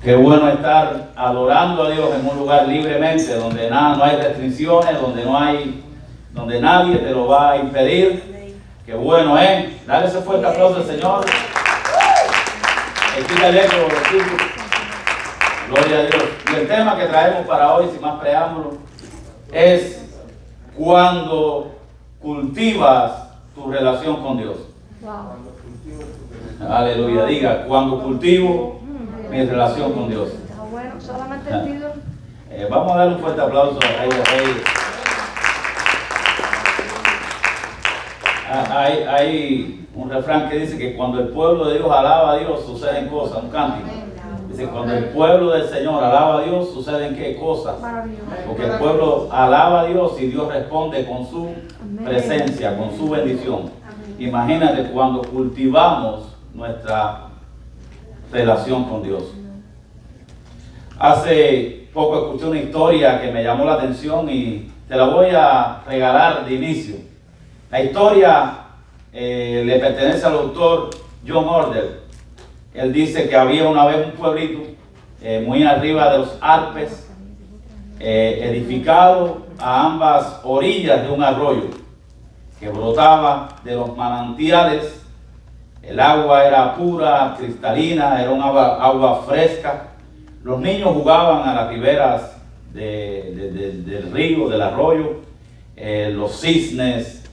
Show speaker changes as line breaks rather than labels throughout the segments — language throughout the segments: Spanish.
Qué bueno estar adorando a Dios en un lugar libremente, donde no hay restricciones, donde nadie te lo va a impedir. Qué bueno, ¿eh? Dale ese fuerte aplauso al Señor. Quítale eco, chicos. Gloria a Dios. Y el tema que traemos para hoy, sin más preámbulos, es cuando cultivas tu relación con Dios. Aleluya. Diga, cuando cultivo mi relación con Dios.
Bueno, solamente el título.
Vamos a dar un fuerte aplauso a Rey de Reyes. Hay un refrán que dice que cuando el pueblo de Dios alaba a Dios, suceden cosas, un cántico. Dice, cuando el pueblo del Señor alaba a Dios, suceden qué cosas. Porque el pueblo alaba a Dios y Dios responde con su presencia, con su bendición. Imagínate cuando cultivamos nuestra relación con Dios. Hace poco escuché una historia que me llamó la atención y te la voy a regalar de inicio. La historia le pertenece al autor John Order. Él dice que había una vez un pueblito muy arriba de los Alpes, edificado a ambas orillas de un arroyo que brotaba de los manantiales. El agua era pura, cristalina, era un agua fresca. Los niños jugaban a las riberas del río, del arroyo. Los cisnes,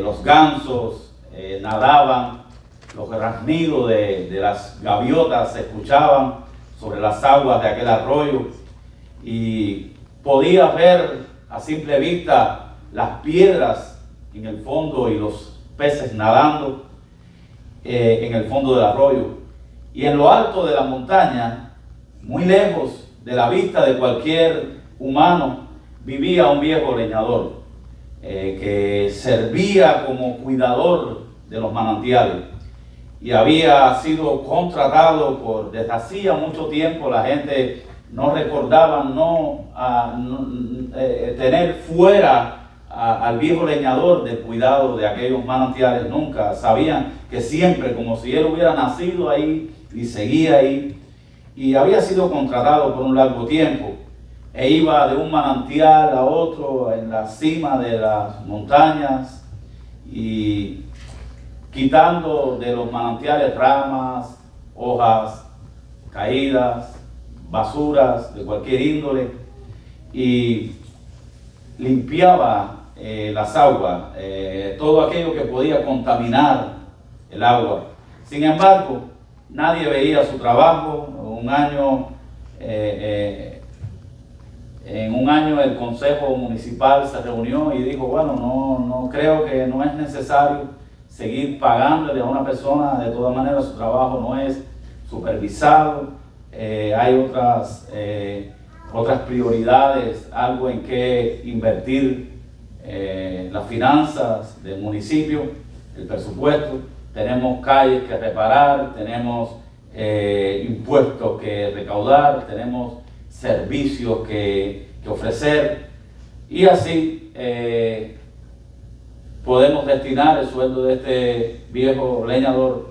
los gansos nadaban. Los graznidos de las gaviotas se escuchaban sobre las aguas de aquel arroyo. Y podía ver a simple vista las piedras en el fondo y los peces nadando en el fondo del arroyo. Y en lo alto de la montaña, muy lejos de la vista de cualquier humano, vivía un viejo leñador que servía como cuidador de los manantiales y había sido contratado desde hacía mucho tiempo. La gente no recordaba tener fuera al viejo leñador del cuidado de aquellos manantiales. Nunca sabían que siempre, como si él hubiera nacido ahí y seguía ahí, y había sido contratado por un largo tiempo, e iba de un manantial a otro en la cima de las montañas y quitando de los manantiales ramas, hojas caídas, basuras de cualquier índole, y limpiaba las aguas, todo aquello que podía contaminar el agua. Sin embargo, nadie veía su trabajo. En un año el Consejo Municipal se reunió y dijo, bueno, no creo que no es necesario seguir pagándole a una persona. De todas maneras, su trabajo no es supervisado. Hay otras prioridades, algo en que invertir las finanzas del municipio, el presupuesto. Tenemos calles que reparar, tenemos impuestos que recaudar, tenemos servicios que ofrecer, y así podemos destinar el sueldo de este viejo leñador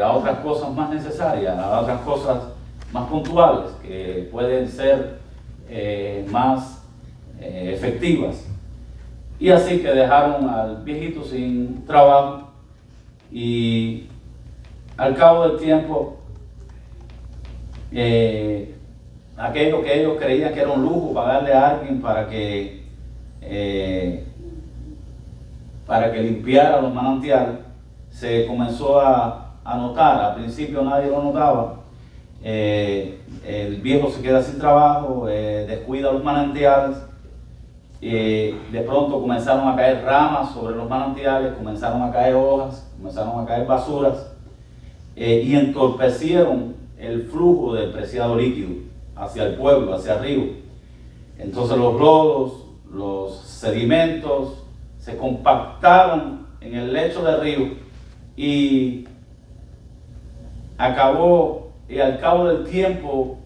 a otras cosas más necesarias, a otras cosas más puntuales que pueden ser más efectivas. Y así que dejaron al viejito sin trabajo, y al cabo del tiempo aquello que ellos creían que era un lujo, pagarle a alguien para que limpiara los manantiales, se comenzó a notar. Al principio nadie lo notaba. El viejo se queda sin trabajo, descuida los manantiales. De pronto comenzaron a caer ramas sobre los manantiales, comenzaron a caer hojas, comenzaron a caer basuras, y entorpecieron el flujo del preciado líquido hacia el pueblo, hacia el río. Entonces los lodos, los sedimentos se compactaron en el lecho del río, y al cabo del tiempo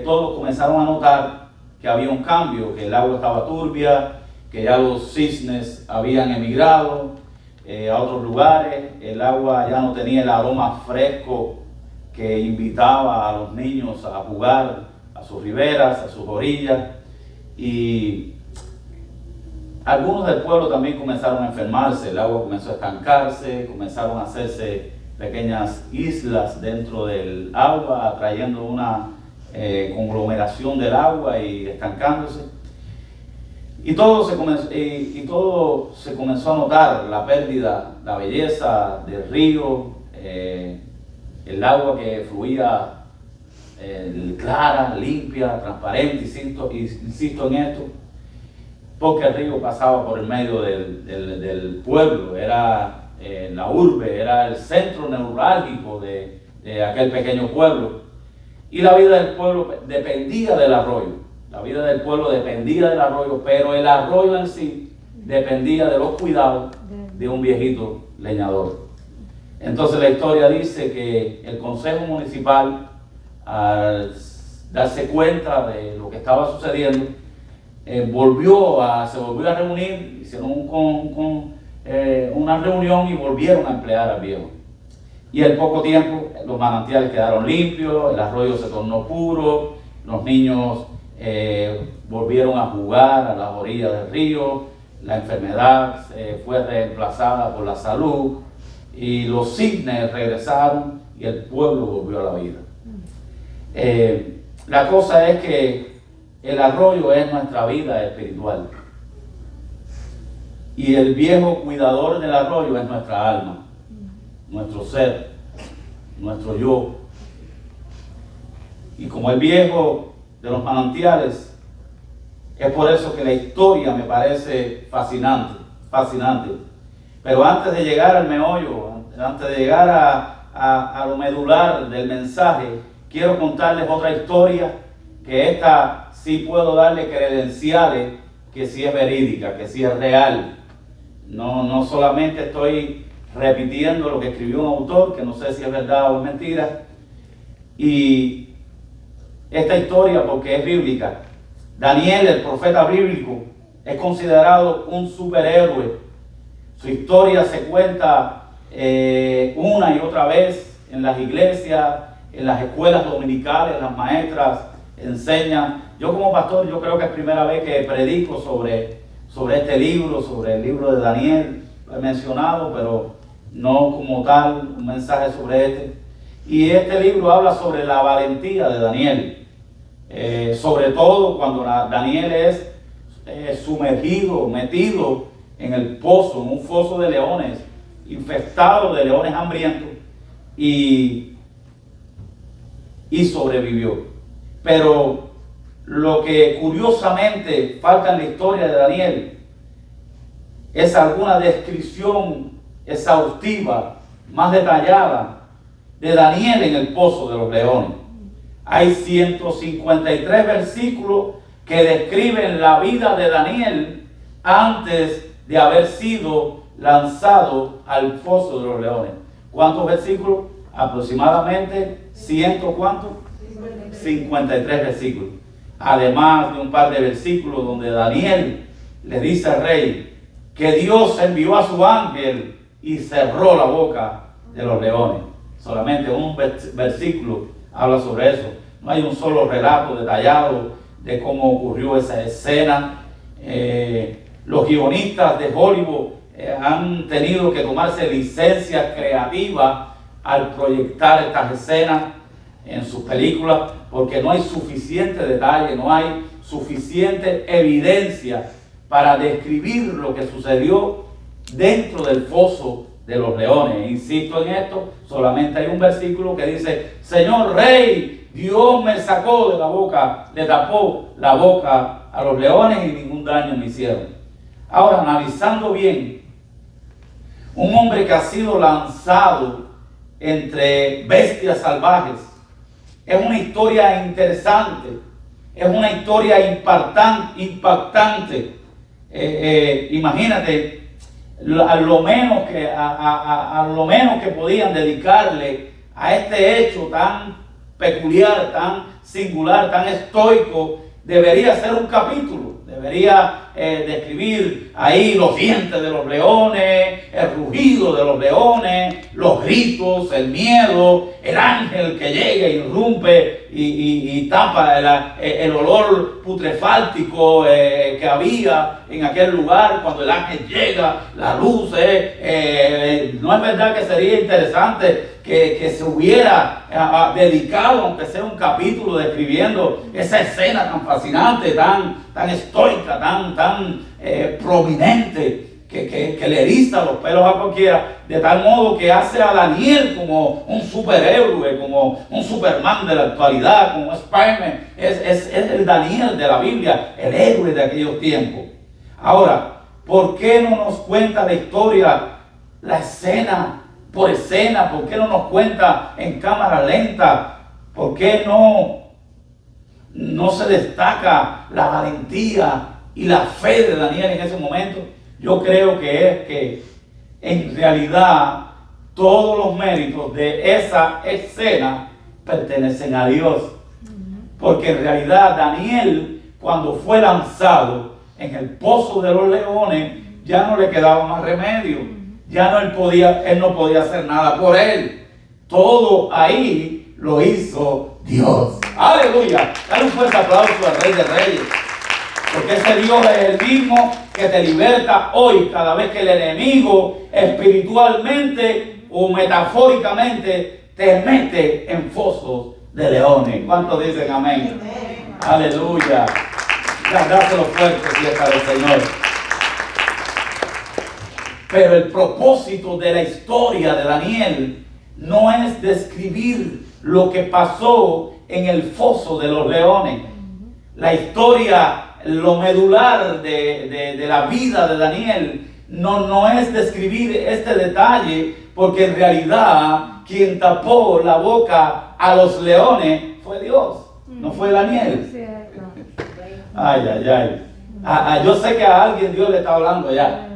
todos comenzaron a notar que había un cambio, que el agua estaba turbia, que ya los cisnes habían emigrado a otros lugares. El agua ya no tenía el aroma fresco que invitaba a los niños a jugar a sus riberas, a sus orillas, y algunos del pueblo también comenzaron a enfermarse, el agua comenzó a estancarse, comenzaron a hacerse pequeñas islas dentro del agua, atrayendo una conglomeración del agua y estancándose. Y todo se comenzó a notar, la pérdida, la belleza del río, el agua que fluía clara, limpia, transparente, insisto en esto, porque el río pasaba por el medio del pueblo, era la urbe, era el centro neurálgico de aquel pequeño pueblo, y la vida del pueblo dependía del arroyo. La vida del pueblo dependía del arroyo, pero el arroyo en sí dependía de los cuidados de un viejito leñador. Entonces la historia dice que el consejo municipal, al darse cuenta de lo que estaba sucediendo, se volvió a reunir, hicieron una reunión y volvieron a emplear al viejo. Y en poco tiempo los manantiales quedaron limpios, el arroyo se tornó puro, los niños volvieron a jugar a las orillas del río, la enfermedad fue reemplazada por la salud y los cisnes regresaron y el pueblo volvió a la vida. La cosa es que el arroyo es nuestra vida espiritual y el viejo cuidador del arroyo es nuestra alma, nuestro ser, nuestro yo. Y como el viejo de los manantiales, es por eso que la historia me parece fascinante. Pero antes de llegar al meollo, antes de llegar a lo medular del mensaje, quiero contarles otra historia, que esta sí puedo darle credenciales, que sí es verídica, que sí es real. No solamente estoy repitiendo lo que escribió un autor, que no sé si es verdad o es mentira. Y esta historia, porque es bíblica, Daniel, el profeta bíblico, es considerado un superhéroe. Su historia se cuenta una y otra vez en las iglesias, en las escuelas dominicales, las maestras enseñan. Yo como pastor, yo creo que es primera vez que predico sobre este libro, sobre el libro de Daniel. Lo he mencionado, pero no como tal, un mensaje sobre este. Y este libro habla sobre la valentía de Daniel. Sobre todo cuando Daniel es sumergido, metido en el pozo, en un foso de leones, infestado de leones hambrientos, y sobrevivió. Pero lo que curiosamente falta en la historia de Daniel es alguna descripción exhaustiva, más detallada, de Daniel en el pozo de los leones. Hay 153 versículos que describen la vida de Daniel antes de haber sido lanzado al foso de los leones. ¿Cuántos versículos? Aproximadamente 53 versículos. Además de un par de versículos donde Daniel le dice al rey que Dios envió a su ángel y cerró la boca de los leones. Solamente un versículo habla sobre eso. No hay un solo relato detallado de cómo ocurrió esa escena. Los guionistas de Hollywood han tenido que tomarse licencias creativas al proyectar estas escenas en sus películas, porque no hay suficiente detalle, no hay suficiente evidencia para describir lo que sucedió dentro del foso de los leones. Insisto en esto, solamente hay un versículo que dice: Señor Rey, Dios me sacó de la boca, le tapó la boca a los leones y ningún daño me hicieron. Ahora, analizando bien, un hombre que ha sido lanzado entre bestias salvajes, es una historia interesante, es una historia impactante. Imagínate a lo menos que podían dedicarle a este hecho tan peculiar, tan singular, tan estoico. Debería ser un capítulo Debería describir ahí los dientes de los leones, el rugido de los leones, los gritos, el miedo, el ángel que llega y irrumpe y tapa el olor putrefáctico que había en aquel lugar cuando el ángel llega, la luz. No es verdad que sería interesante que se hubiera dedicado, aunque sea un capítulo, describiendo esa escena tan fascinante, tan estoica, tan prominente, que le eriza los pelos a cualquiera, de tal modo que hace a Daniel como un superhéroe, como un Superman de la actualidad, como Spider-Man. Es el Daniel de la Biblia, el héroe de aquellos tiempos. Ahora, ¿por qué no nos cuenta la historia, la escena por escena? ¿Por qué no nos cuenta en cámara lenta? ¿Por qué no se destaca la valentía y la fe de Daniel en ese momento? Yo creo que es que en realidad todos los méritos de esa escena pertenecen a Dios. Porque en realidad Daniel, cuando fue lanzado en el pozo de los leones, ya no le quedaba más remedio. Ya no él no podía hacer nada por él. Todo ahí lo hizo Dios. Aleluya. Dale un fuerte aplauso al Rey de Reyes. Porque ese Dios es el mismo que te liberta hoy cada vez que el enemigo espiritualmente o metafóricamente te mete en fosos de leones. ¿Cuántos dicen amén? Aleluya. Dáselo fuerte si es para el Señor. Pero el propósito de la historia de Daniel no es describir lo que pasó en el foso de los leones. La historia, lo medular de la vida de Daniel no es describir este detalle, porque en realidad quien tapó la boca a los leones fue Dios, no fue Daniel. Ay. Yo sé que a alguien Dios le está hablando ya.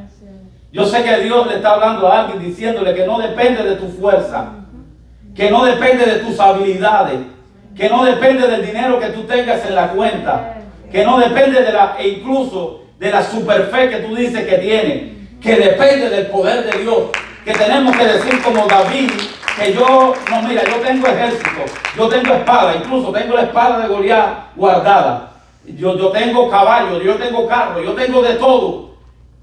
Yo sé que Dios le está hablando a alguien diciéndole que no depende de tu fuerza, que no depende de tus habilidades, que no depende del dinero que tú tengas en la cuenta, que no depende incluso de la superfe que tú dices que tienes, que depende del poder de Dios, que tenemos que decir como David, que yo tengo ejército, yo tengo espada, incluso tengo la espada de Goliat guardada, yo tengo caballos, yo tengo carro, yo tengo de todo.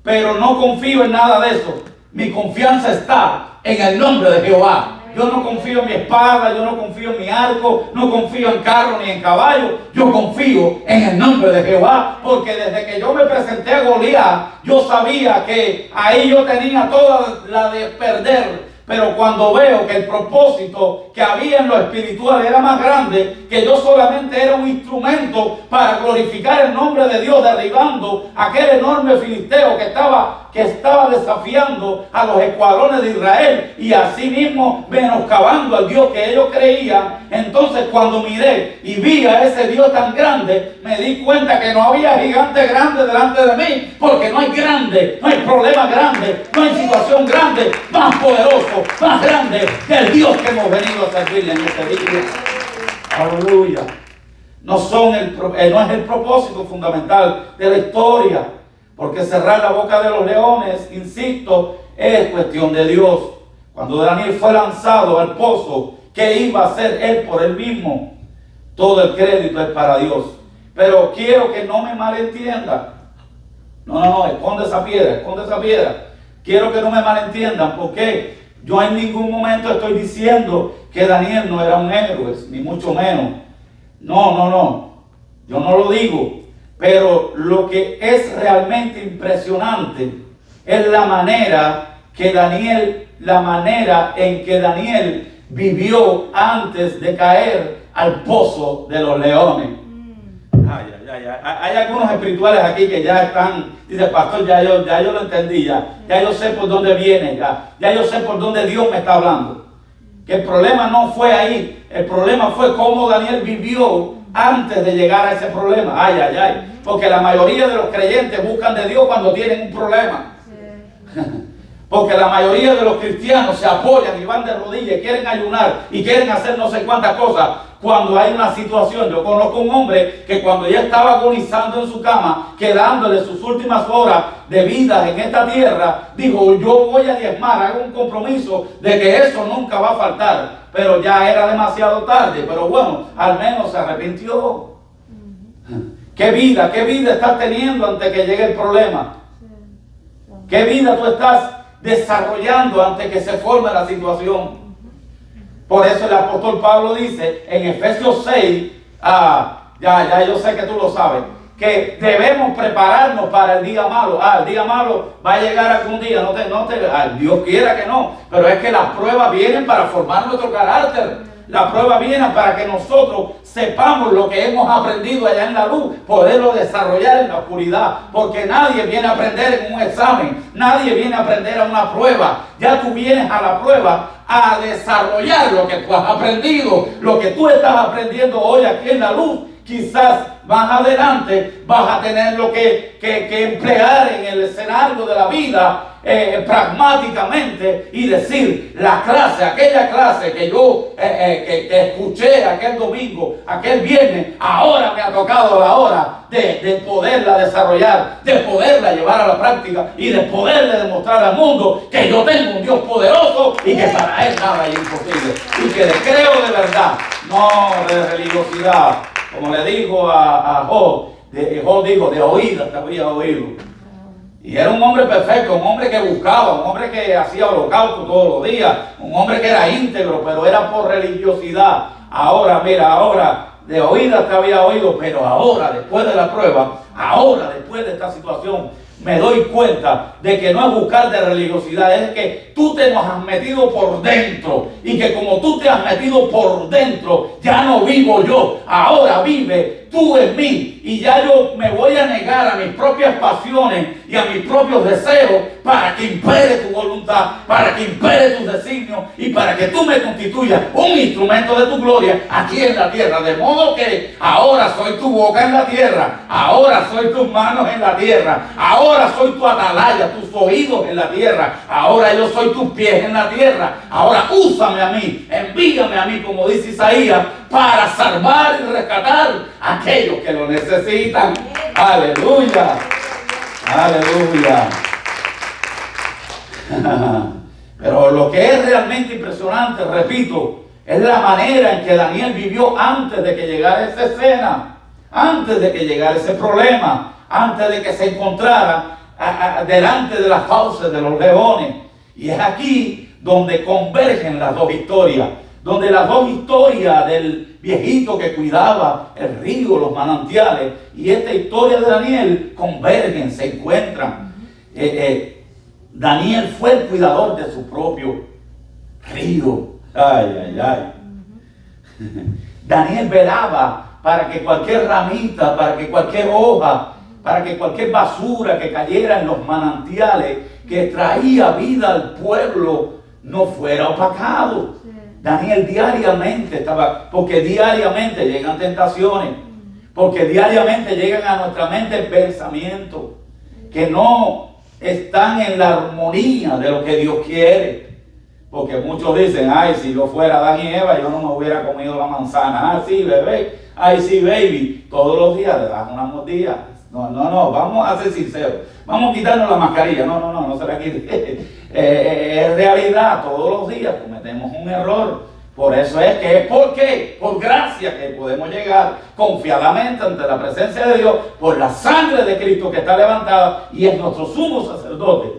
Pero no confío en nada de eso. Mi confianza está en el nombre de Jehová. Yo no confío en mi espada, yo no confío en mi arco, no confío en carro ni en caballo. Yo confío en el nombre de Jehová, porque desde que yo me presenté a Goliat, yo sabía que ahí yo tenía toda la de perder. Pero cuando veo que el propósito que había en lo espiritual era más grande, que yo solamente era un instrumento para glorificar el nombre de Dios, derribando aquel enorme filisteo que estaba desafiando a los escuadrones de Israel y así mismo menoscabando al Dios que ellos creían. Entonces cuando miré y vi a ese Dios tan grande, me di cuenta que no había gigante grande delante de mí, porque no hay grande, no hay problema grande, no hay situación grande más poderoso, más grande que el Dios que hemos venido a servirle en este día. Aleluya. No es el propósito fundamental de la historia, porque cerrar la boca de los leones, insisto, es cuestión de Dios. Cuando Daniel fue lanzado al pozo, ¿qué iba a hacer él por él mismo? Todo el crédito es para Dios. Pero quiero que no me malentiendan. No, esconde esa piedra. Quiero que no me malentiendan, porque yo en ningún momento estoy diciendo que Daniel no era un héroe, ni mucho menos. No. Yo no lo digo. Pero lo que es realmente impresionante es la manera en que Daniel vivió antes de caer al pozo de los leones. Hay algunos espirituales aquí que ya están, dice pastor, ya yo lo entendí, ya yo sé por dónde viene, ya yo sé por dónde Dios me está hablando. Que el problema no fue ahí, el problema fue cómo Daniel vivió antes de llegar a ese problema. Porque la mayoría de los creyentes buscan de Dios cuando tienen un problema. Porque la mayoría de los cristianos se apoyan y van de rodillas, quieren ayunar y quieren hacer no sé cuántas cosas. Cuando hay una situación, yo conozco un hombre que cuando ya estaba agonizando en su cama, quedándole sus últimas horas de vida en esta tierra, dijo: yo voy a diezmar, hago un compromiso de que eso nunca va a faltar. Pero ya era demasiado tarde, pero bueno, al menos se arrepintió. ¿Qué vida estás teniendo antes que llegue el problema? ¿Qué vida tú estás desarrollando antes que se forme la situación? Por eso el apóstol Pablo dice en Efesios 6, ya yo sé que tú lo sabes, que debemos prepararnos para el día malo. El día malo va a llegar algún día, Dios quiera que no, pero es que las pruebas vienen para formar nuestro carácter. La prueba viene para que nosotros sepamos lo que hemos aprendido allá en la luz, poderlo desarrollar en la oscuridad. Porque nadie viene a aprender en un examen, nadie viene a aprender a una prueba. Ya tú vienes a la prueba a desarrollar lo que tú has aprendido, lo que tú estás aprendiendo hoy aquí en la luz. Quizás más adelante vas a tener lo que emplear en el escenario de la vida pragmáticamente y decir: aquella clase que yo que escuché aquel domingo, aquel viernes, ahora me ha tocado la hora de poderla desarrollar, de poderla llevar a la práctica y de poderle demostrar al mundo que yo tengo un Dios poderoso y que para él nada es imposible y que le creo de verdad, no de religiosidad. Como le dijo a Job, Job dijo: de oídas te había oído. Y era un hombre perfecto, un hombre que buscaba, un hombre que hacía holocausto todos los días, un hombre que era íntegro, pero era por religiosidad. Ahora, mira, de oídas te había oído, pero ahora, después de la prueba, ahora, después de esta situación, me doy cuenta de que no es buscar de religiosidad, es que tú te nos has metido por dentro y que como tú te has metido por dentro, ya no vivo yo, ahora vive tú en mí y ya yo me voy a negar a mis propias pasiones y a mis propios deseos para que impere tu voluntad, para que impere tus designios y para que tú me constituyas un instrumento de tu gloria aquí en la tierra. De modo que ahora soy tu boca en la tierra, ahora soy tus manos en la tierra, ahora soy tu atalaya, tus oídos en la tierra, ahora yo soy tus pies en la tierra, ahora úsame a mí, envíame a mí, como dice Isaías, para salvar y rescatar a aquellos que lo necesitan. Aleluya, aleluya. Pero lo que es realmente impresionante, repito, es la manera en que Daniel vivió antes de que llegara esa escena, antes de que llegara ese problema, antes de que se encontrara delante de las fauces de los leones. Y es aquí donde convergen las dos historias, donde las dos historias del viejito que cuidaba el río, los manantiales, y esta historia de Daniel convergen, se encuentran. Daniel fue el cuidador de su propio río. Daniel velaba para que cualquier ramita, para que cualquier hoja, para que cualquier basura que cayera en los manantiales que traía vida al pueblo no fuera opacado. Daniel diariamente estaba, porque diariamente llegan tentaciones, porque diariamente llegan a nuestra mente pensamientos que no están en la armonía de lo que Dios quiere. Porque muchos dicen: ay, si yo fuera Adán y Eva, yo no me hubiera comido la manzana. Sí, bebé, ay, sí, baby, todos los días le das una mordida. No, vamos a ser sinceros, vamos a quitarnos la mascarilla, no se la quite. En realidad, todos los días cometemos un error. Por eso es que es por gracia que podemos llegar confiadamente ante la presencia de Dios, por la sangre de Cristo que está levantada y es nuestro sumo sacerdote,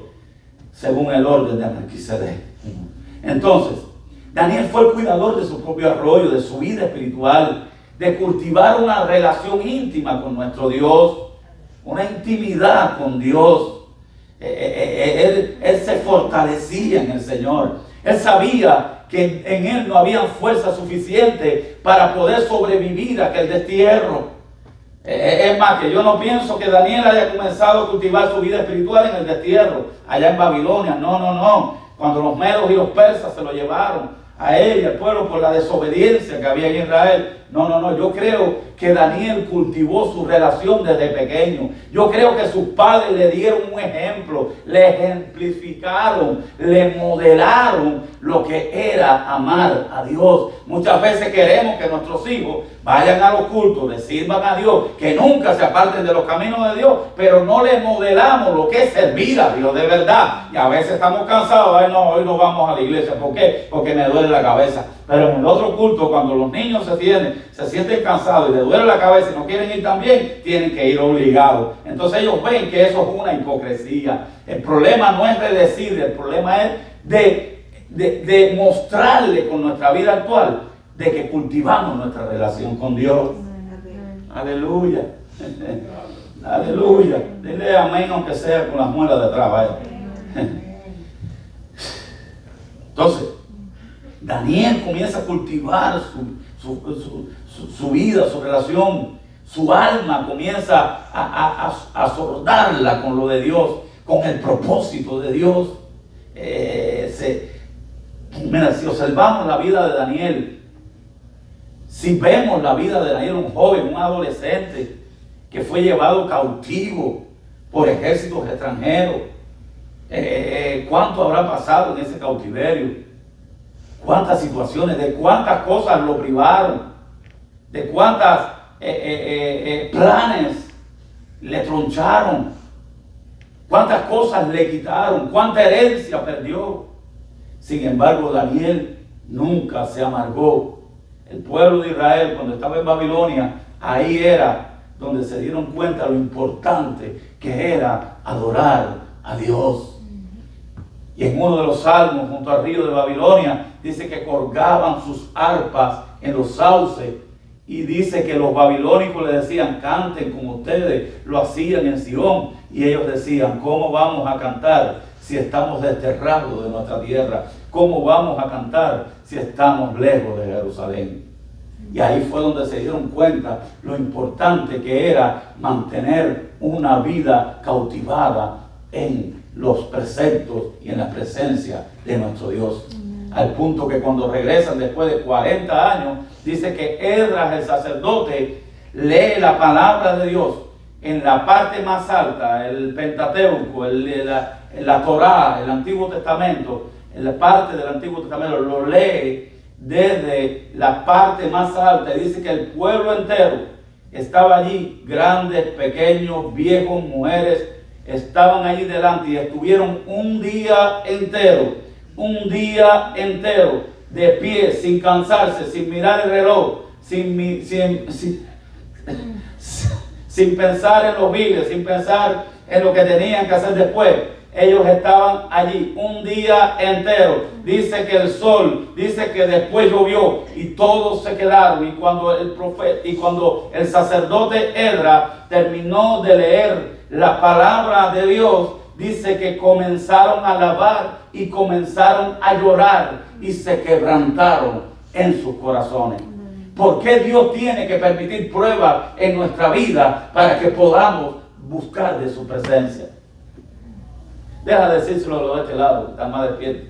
según el orden de Melquisedec. Entonces, Daniel fue el cuidador de su propio arroyo, de su vida espiritual, de cultivar una relación íntima con nuestro Dios, una intimidad con Dios. Él se fortalecía en el Señor. Él sabía que en él no había fuerza suficiente para poder sobrevivir a aquel destierro. Es más, que yo no pienso que Daniel haya comenzado a cultivar su vida espiritual en el destierro, allá en Babilonia. No. Cuando los medos y los persas se lo llevaron a él y al pueblo por la desobediencia que había en Israel. No. Yo creo que Daniel cultivó su relación desde pequeño. Yo creo que sus padres le dieron un ejemplo. ejemplo, le ejemplificaron, le modelaron lo que era amar a Dios. Muchas veces queremos que nuestros hijos vayan a los cultos, le sirvan a Dios, que nunca se aparten de los caminos de Dios, pero no les modelamos lo que es servir a Dios de verdad. Y a veces estamos cansados, ay no, hoy no vamos a la iglesia, ¿por qué? Porque me duele la cabeza. Pero en el otro culto, cuando los niños se sienten cansados y les duele la cabeza y no quieren ir también, tienen que ir obligados. Entonces ellos ven que eso es una hipocresía. El problema no es de decir, el problema es de mostrarle con nuestra vida actual de que cultivamos nuestra relación con Dios. Aleluya. Aleluya. Dile amén aunque sea con las muelas de atrás. Vaya. Entonces, Daniel comienza a cultivar su vida, su relación, su alma comienza a soldarla con lo de Dios, con el propósito de Dios. Mira, si observamos la vida de Daniel, si vemos la vida de Daniel, un joven, un adolescente que fue llevado cautivo por ejércitos extranjeros, ¿cuánto habrá pasado en ese cautiverio? ¿Cuántas situaciones, de cuántas cosas lo privaron? ¿De cuántas planes le troncharon? ¿Cuántas cosas le quitaron? ¿Cuánta herencia perdió? Sin embargo, Daniel nunca se amargó. El pueblo de Israel, cuando estaba en Babilonia, ahí era donde se dieron cuenta lo importante que era adorar a Dios. Y en uno de los salmos, junto al río de Babilonia, dice que colgaban sus arpas en los sauces. Y dice que los babilónicos le decían, canten como ustedes lo hacían en Sion. Y ellos decían, ¿cómo vamos a cantar si estamos desterrados de nuestra tierra? ¿Cómo vamos a cantar si estamos lejos de Jerusalén? Y ahí fue donde se dieron cuenta lo importante que era mantener una vida cautivada en los preceptos y en la presencia de nuestro Dios. Al punto que cuando regresan después de 40 años, dice que Esdras el sacerdote lee la palabra de Dios en la parte más alta, el Pentateuco, la Torá, el Antiguo Testamento, en la parte del Antiguo Testamento, lo lee desde la parte más alta. Y dice que el pueblo entero estaba allí, grandes, pequeños, viejos, mujeres, estaban allí delante y estuvieron un día entero de pie, sin cansarse, sin mirar el reloj, sin pensar en los viles, sin pensar en lo que tenían que hacer después. Ellos estaban allí un día entero. Dice que el sol, dice que después llovió y todos se quedaron. Y cuando el sacerdote Esdras terminó de leer la palabra de Dios, dice que comenzaron a alabar y comenzaron a llorar y se quebrantaron en sus corazones. ¿Por qué Dios tiene que permitir pruebas en nuestra vida para que podamos buscar de su presencia? Deja de decírselo a los de este lado, que están más despiertos.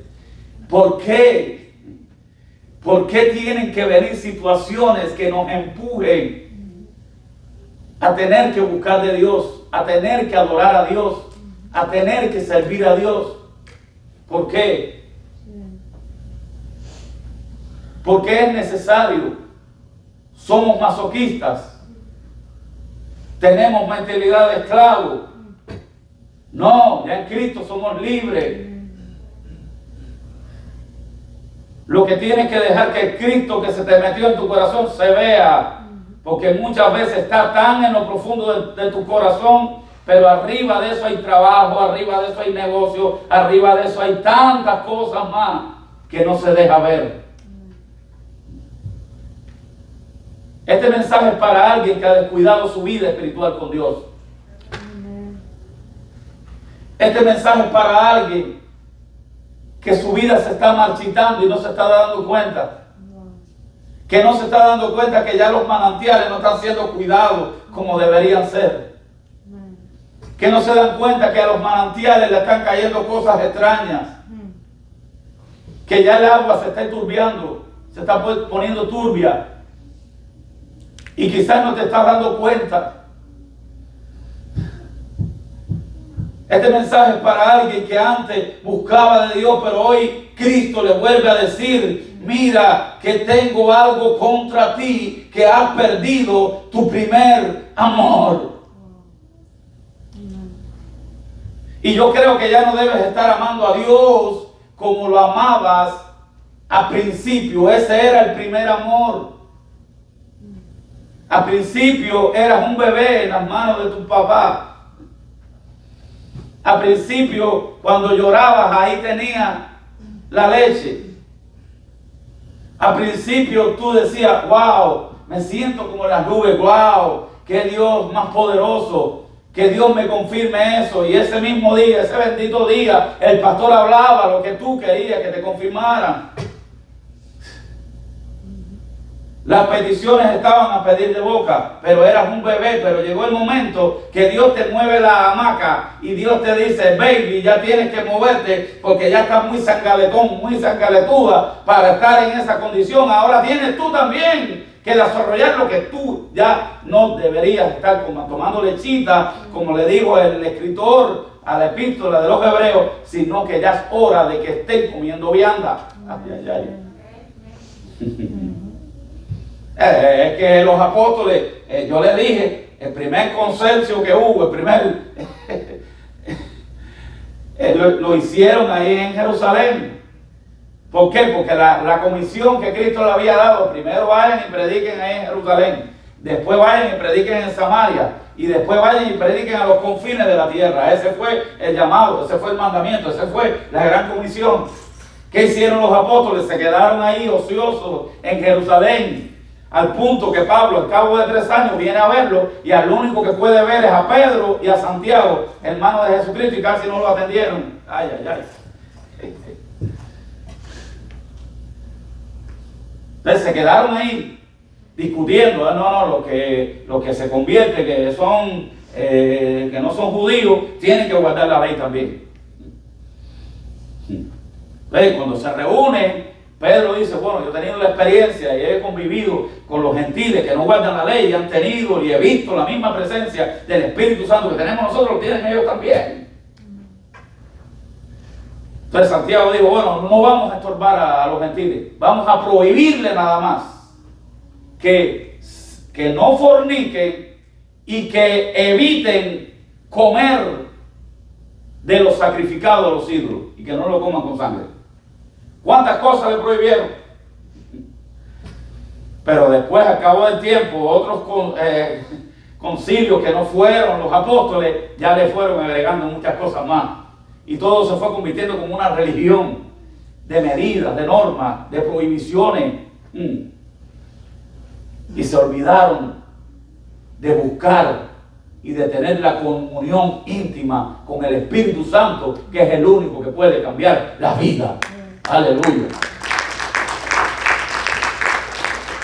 ¿Por qué? ¿Por qué tienen que venir situaciones que nos empujen a tener que buscar de Dios, a tener que adorar a Dios, a tener que servir a Dios? ¿Por qué? Porque es necesario. Somos masoquistas. Tenemos mentalidad de esclavo. No, ya en Cristo somos libres. Lo que tienes que dejar que el Cristo que se te metió en tu corazón se vea. Porque muchas veces está tan en lo profundo de tu corazón, pero arriba de eso hay trabajo, arriba de eso hay negocio, arriba de eso hay tantas cosas más que no se deja ver. Este mensaje es para alguien que ha descuidado su vida espiritual con Dios. Este mensaje es para alguien que su vida se está marchitando y no se está dando cuenta. Que no se está dando cuenta que ya los manantiales no están siendo cuidados como deberían ser. Que no se dan cuenta que a los manantiales le están cayendo cosas extrañas. Que ya el agua se está enturbiando, se está poniendo turbia. Y quizás no te estás dando cuenta. Este mensaje es para alguien que antes buscaba de Dios, pero hoy Cristo le vuelve a decir: mira que tengo algo contra ti, que has perdido tu primer amor. Y yo creo que ya no debes estar amando a Dios como lo amabas al principio. Ese era el primer amor. Al principio eras un bebé en las manos de tu papá. Al principio, cuando llorabas, ahí tenías la leche. Al principio tú decías: wow, me siento como en las nubes, wow, qué Dios más poderoso, que Dios me confirme eso. Y ese mismo día, ese bendito día, el pastor hablaba lo que tú querías que te confirmaran. Las peticiones estaban a pedir de boca, pero eras un bebé. Pero llegó el momento que Dios te mueve la hamaca y Dios te dice: baby, ya tienes que moverte porque ya estás muy sangaletón, muy sangaletuda para estar en esa condición. Ahora tienes tú también que desarrollar lo que tú ya no deberías estar tomando lechita, como le dijo el escritor a la epístola de los Hebreos, sino que ya es hora de que estén comiendo vianda. Ay, ay, ay. Es que los apóstoles, yo les dije, el primer consenso que hubo, lo hicieron ahí en Jerusalén. ¿Por qué? Porque la comisión que Cristo le había dado: primero vayan y prediquen ahí en Jerusalén, después vayan y prediquen en Samaria, y después vayan y prediquen a los confines de la tierra. Ese fue el llamado, ese fue el mandamiento, esa fue la gran comisión. ¿Qué hicieron los apóstoles? Se quedaron ahí ociosos en Jerusalén, al punto que Pablo, al cabo de 3 años, viene a verlo, y al único que puede ver es a Pedro y a Santiago, hermanos de Jesucristo, y casi no lo atendieron. Ay, ay, ay. Entonces se quedaron ahí discutiendo: lo que se convierte, que no son judíos, tienen que guardar la ley también. Entonces, cuando se reúnen, Pedro dice: bueno, yo he tenido la experiencia y he convivido con los gentiles que no guardan la ley, y han tenido y he visto la misma presencia del Espíritu Santo que tenemos nosotros, lo tienen ellos también. Entonces Santiago dijo: bueno, no vamos a estorbar a los gentiles, vamos a prohibirle nada más que no forniquen y que eviten comer de los sacrificados a los ídolos, y que no lo coman con sangre. ¿Cuántas cosas le prohibieron? Pero después, al cabo del tiempo, otros concilios que no fueron los apóstoles, ya le fueron agregando muchas cosas más. Y todo se fue convirtiendo como una religión de medidas, de normas, de prohibiciones. Y se olvidaron de buscar y de tener la comunión íntima con el Espíritu Santo, que es el único que puede cambiar la vida. Aleluya.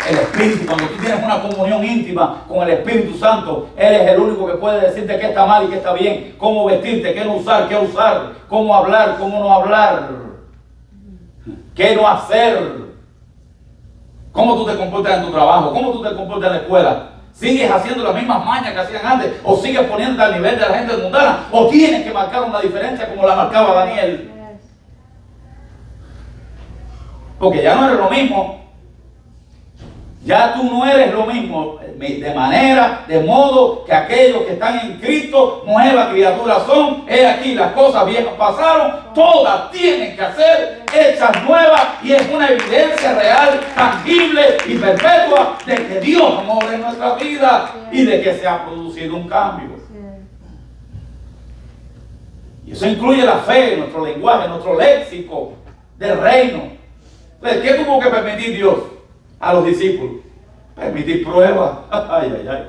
El Espíritu, cuando tú tienes una comunión íntima con el Espíritu Santo, Él es el único que puede decirte qué está mal y qué está bien, cómo vestirte, qué no usar, qué usar, cómo hablar, cómo no hablar, qué no hacer, cómo tú te comportas en tu trabajo, cómo tú te comportas en la escuela. ¿Sigues haciendo las mismas mañas que hacían antes? ¿O sigues poniéndote al nivel de la gente mundana? ¿O tienes que marcar una diferencia como la marcaba Daniel? Porque ya no eres lo mismo. Ya tú no eres lo mismo. De modo que aquellos que están en Cristo, nuevas criaturas son. He aquí, las cosas viejas pasaron, todas tienen que ser hechas nuevas, y es una evidencia real, tangible y perpetua de que Dios mora en nuestra vida y de que se ha producido un cambio. Y eso incluye la fe, nuestro lenguaje, nuestro léxico del reino. Entonces, ¿qué tuvo que permitir Dios a los discípulos? Permitir pruebas, ay, ay, ay.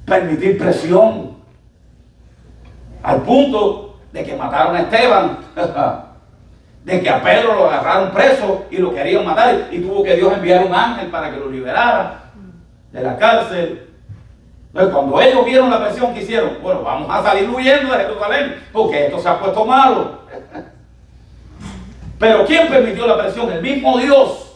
Permitir presión, al punto de que mataron a Esteban, de que a Pedro lo agarraron preso y lo querían matar, y tuvo que Dios enviar un ángel para que lo liberara de la cárcel. Entonces, cuando ellos vieron la presión que hicieron, bueno, vamos a salir huyendo de Jerusalén, porque esto se ha puesto malo. Pero ¿quién permitió la presión? El mismo Dios,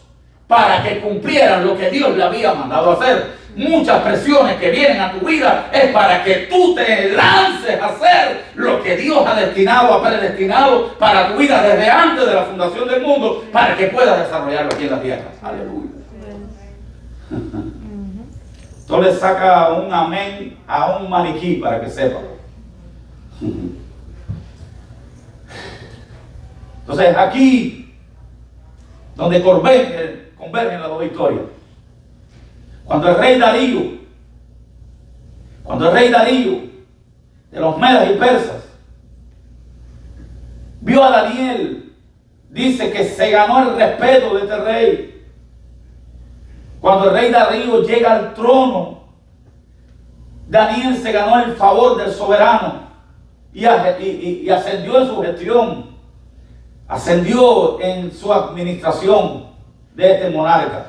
para que cumplieran lo que Dios le había mandado hacer. muchas presiones que vienen a tu vida, es para que tú te lances a hacer lo que Dios ha destinado, ha predestinado para tu vida desde antes de la fundación del mundo, para que puedas desarrollarlo aquí en la tierra. Aleluya. Entonces saca un amén a un maniquí para que sepa. Entonces aquí, donde convergen las dos historias. Cuando el rey Darío de los medas y persas vio a Daniel, dice que se ganó el respeto de este rey. Cuando el rey Darío llega al trono, Daniel se ganó el favor del soberano y ascendió en su gestión, ascendió en su administración de este monarca.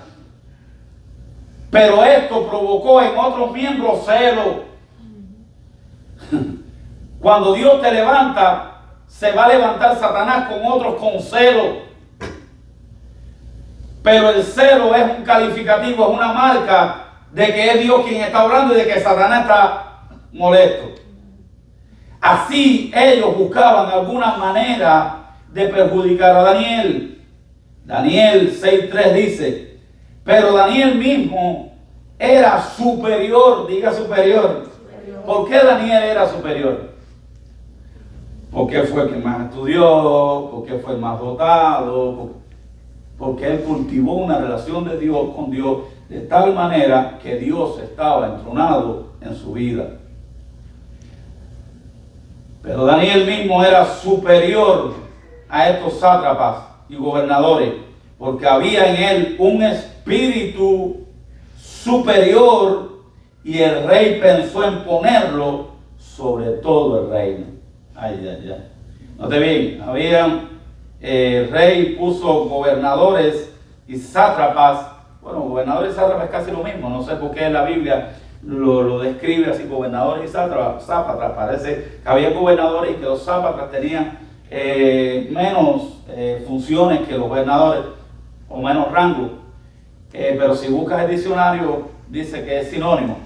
Pero esto provocó en otros miembros celo. Cuando Dios te levanta, se va a levantar Satanás con otros con celo. Pero el celo es un calificativo, es una marca de que es Dios quien está hablando y de que Satanás está molesto. Así ellos buscaban alguna manera de perjudicar a Daniel. Daniel 6:3 dice, pero Daniel mismo era superior, diga superior. ¿Por qué Daniel era superior? Porque fue el que más estudió, porque fue el más dotado, porque él cultivó una relación de Dios con Dios de tal manera que Dios estaba entronado en su vida. Pero Daniel mismo era superior a estos sátrapas y gobernadores, porque había en él un espíritu superior y el rey pensó en ponerlo sobre todo el reino. Ay, ay, ay. Note bien, el rey puso gobernadores y sátrapas. Bueno, gobernadores y sátrapas es casi lo mismo. No sé por qué la Biblia lo describe así, gobernadores y sátrapas. Parece que había gobernadores y que los sátrapas tenían menos funciones que los gobernadores o menos rango. Pero si buscas el diccionario, dice que es sinónimo.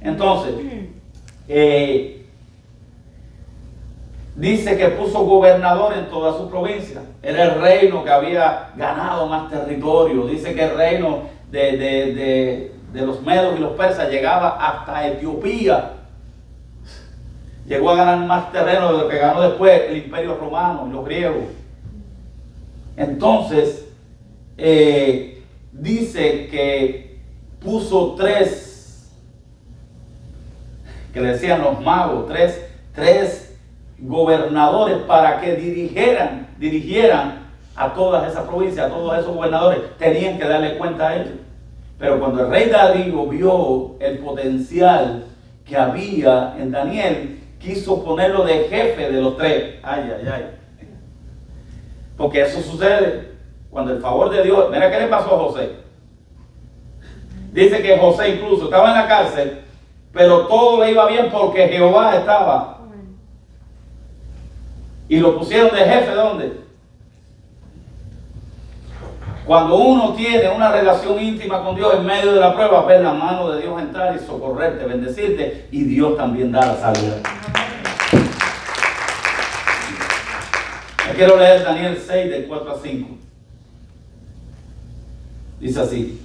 Entonces, dice que puso gobernador en toda su provincia. Era el reino que había ganado más territorio. Dice que el reino de los medos y los persas llegaba hasta Etiopía. Llegó a ganar más terreno de lo que ganó después el imperio romano y los griegos. Entonces, dice que puso tres, que le decían los magos, tres gobernadores para que dirigieran a todas esas provincias, a todos esos gobernadores. Tenían que darle cuenta a ellos. Pero cuando el rey Darío vio el potencial que había en Daniel, quiso ponerlo de jefe de los tres. Ay, ay, ay. Porque eso sucede cuando el favor de Dios. Mira qué le pasó a José. Dice que José incluso estaba en la cárcel, pero todo le iba bien porque Jehová estaba. Y lo pusieron de jefe, ¿dónde? Cuando uno tiene una relación íntima con Dios en medio de la prueba, ver la mano de Dios entrar y socorrerte, bendecirte, y Dios también da la salud. Yo quiero leer Daniel 6, del 4 a 5. Dice así: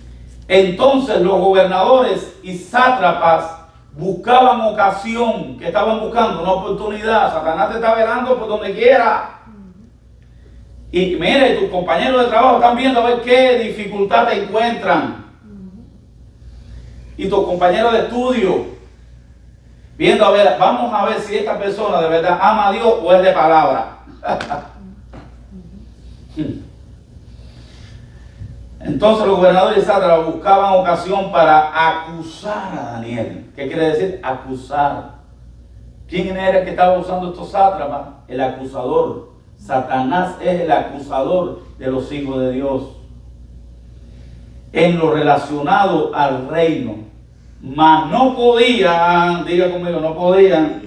entonces los gobernadores y sátrapas buscaban ocasión. ¿Qué estaban buscando? Una oportunidad. Satanás te está velando por donde quiera. Y mire, tus compañeros de trabajo están viendo a ver qué dificultad te encuentran. Y tus compañeros de estudio, viendo a ver, vamos a ver si esta persona de verdad ama a Dios o es de palabra. Entonces los gobernadores y sátrapas buscaban ocasión para acusar a Daniel. ¿Qué quiere decir? Acusar. ¿Quién era el que estaba usando estos sátrapas? El acusador. Satanás es el acusador de los hijos de Dios. En lo relacionado al reino. Mas no podían, diga conmigo, no podían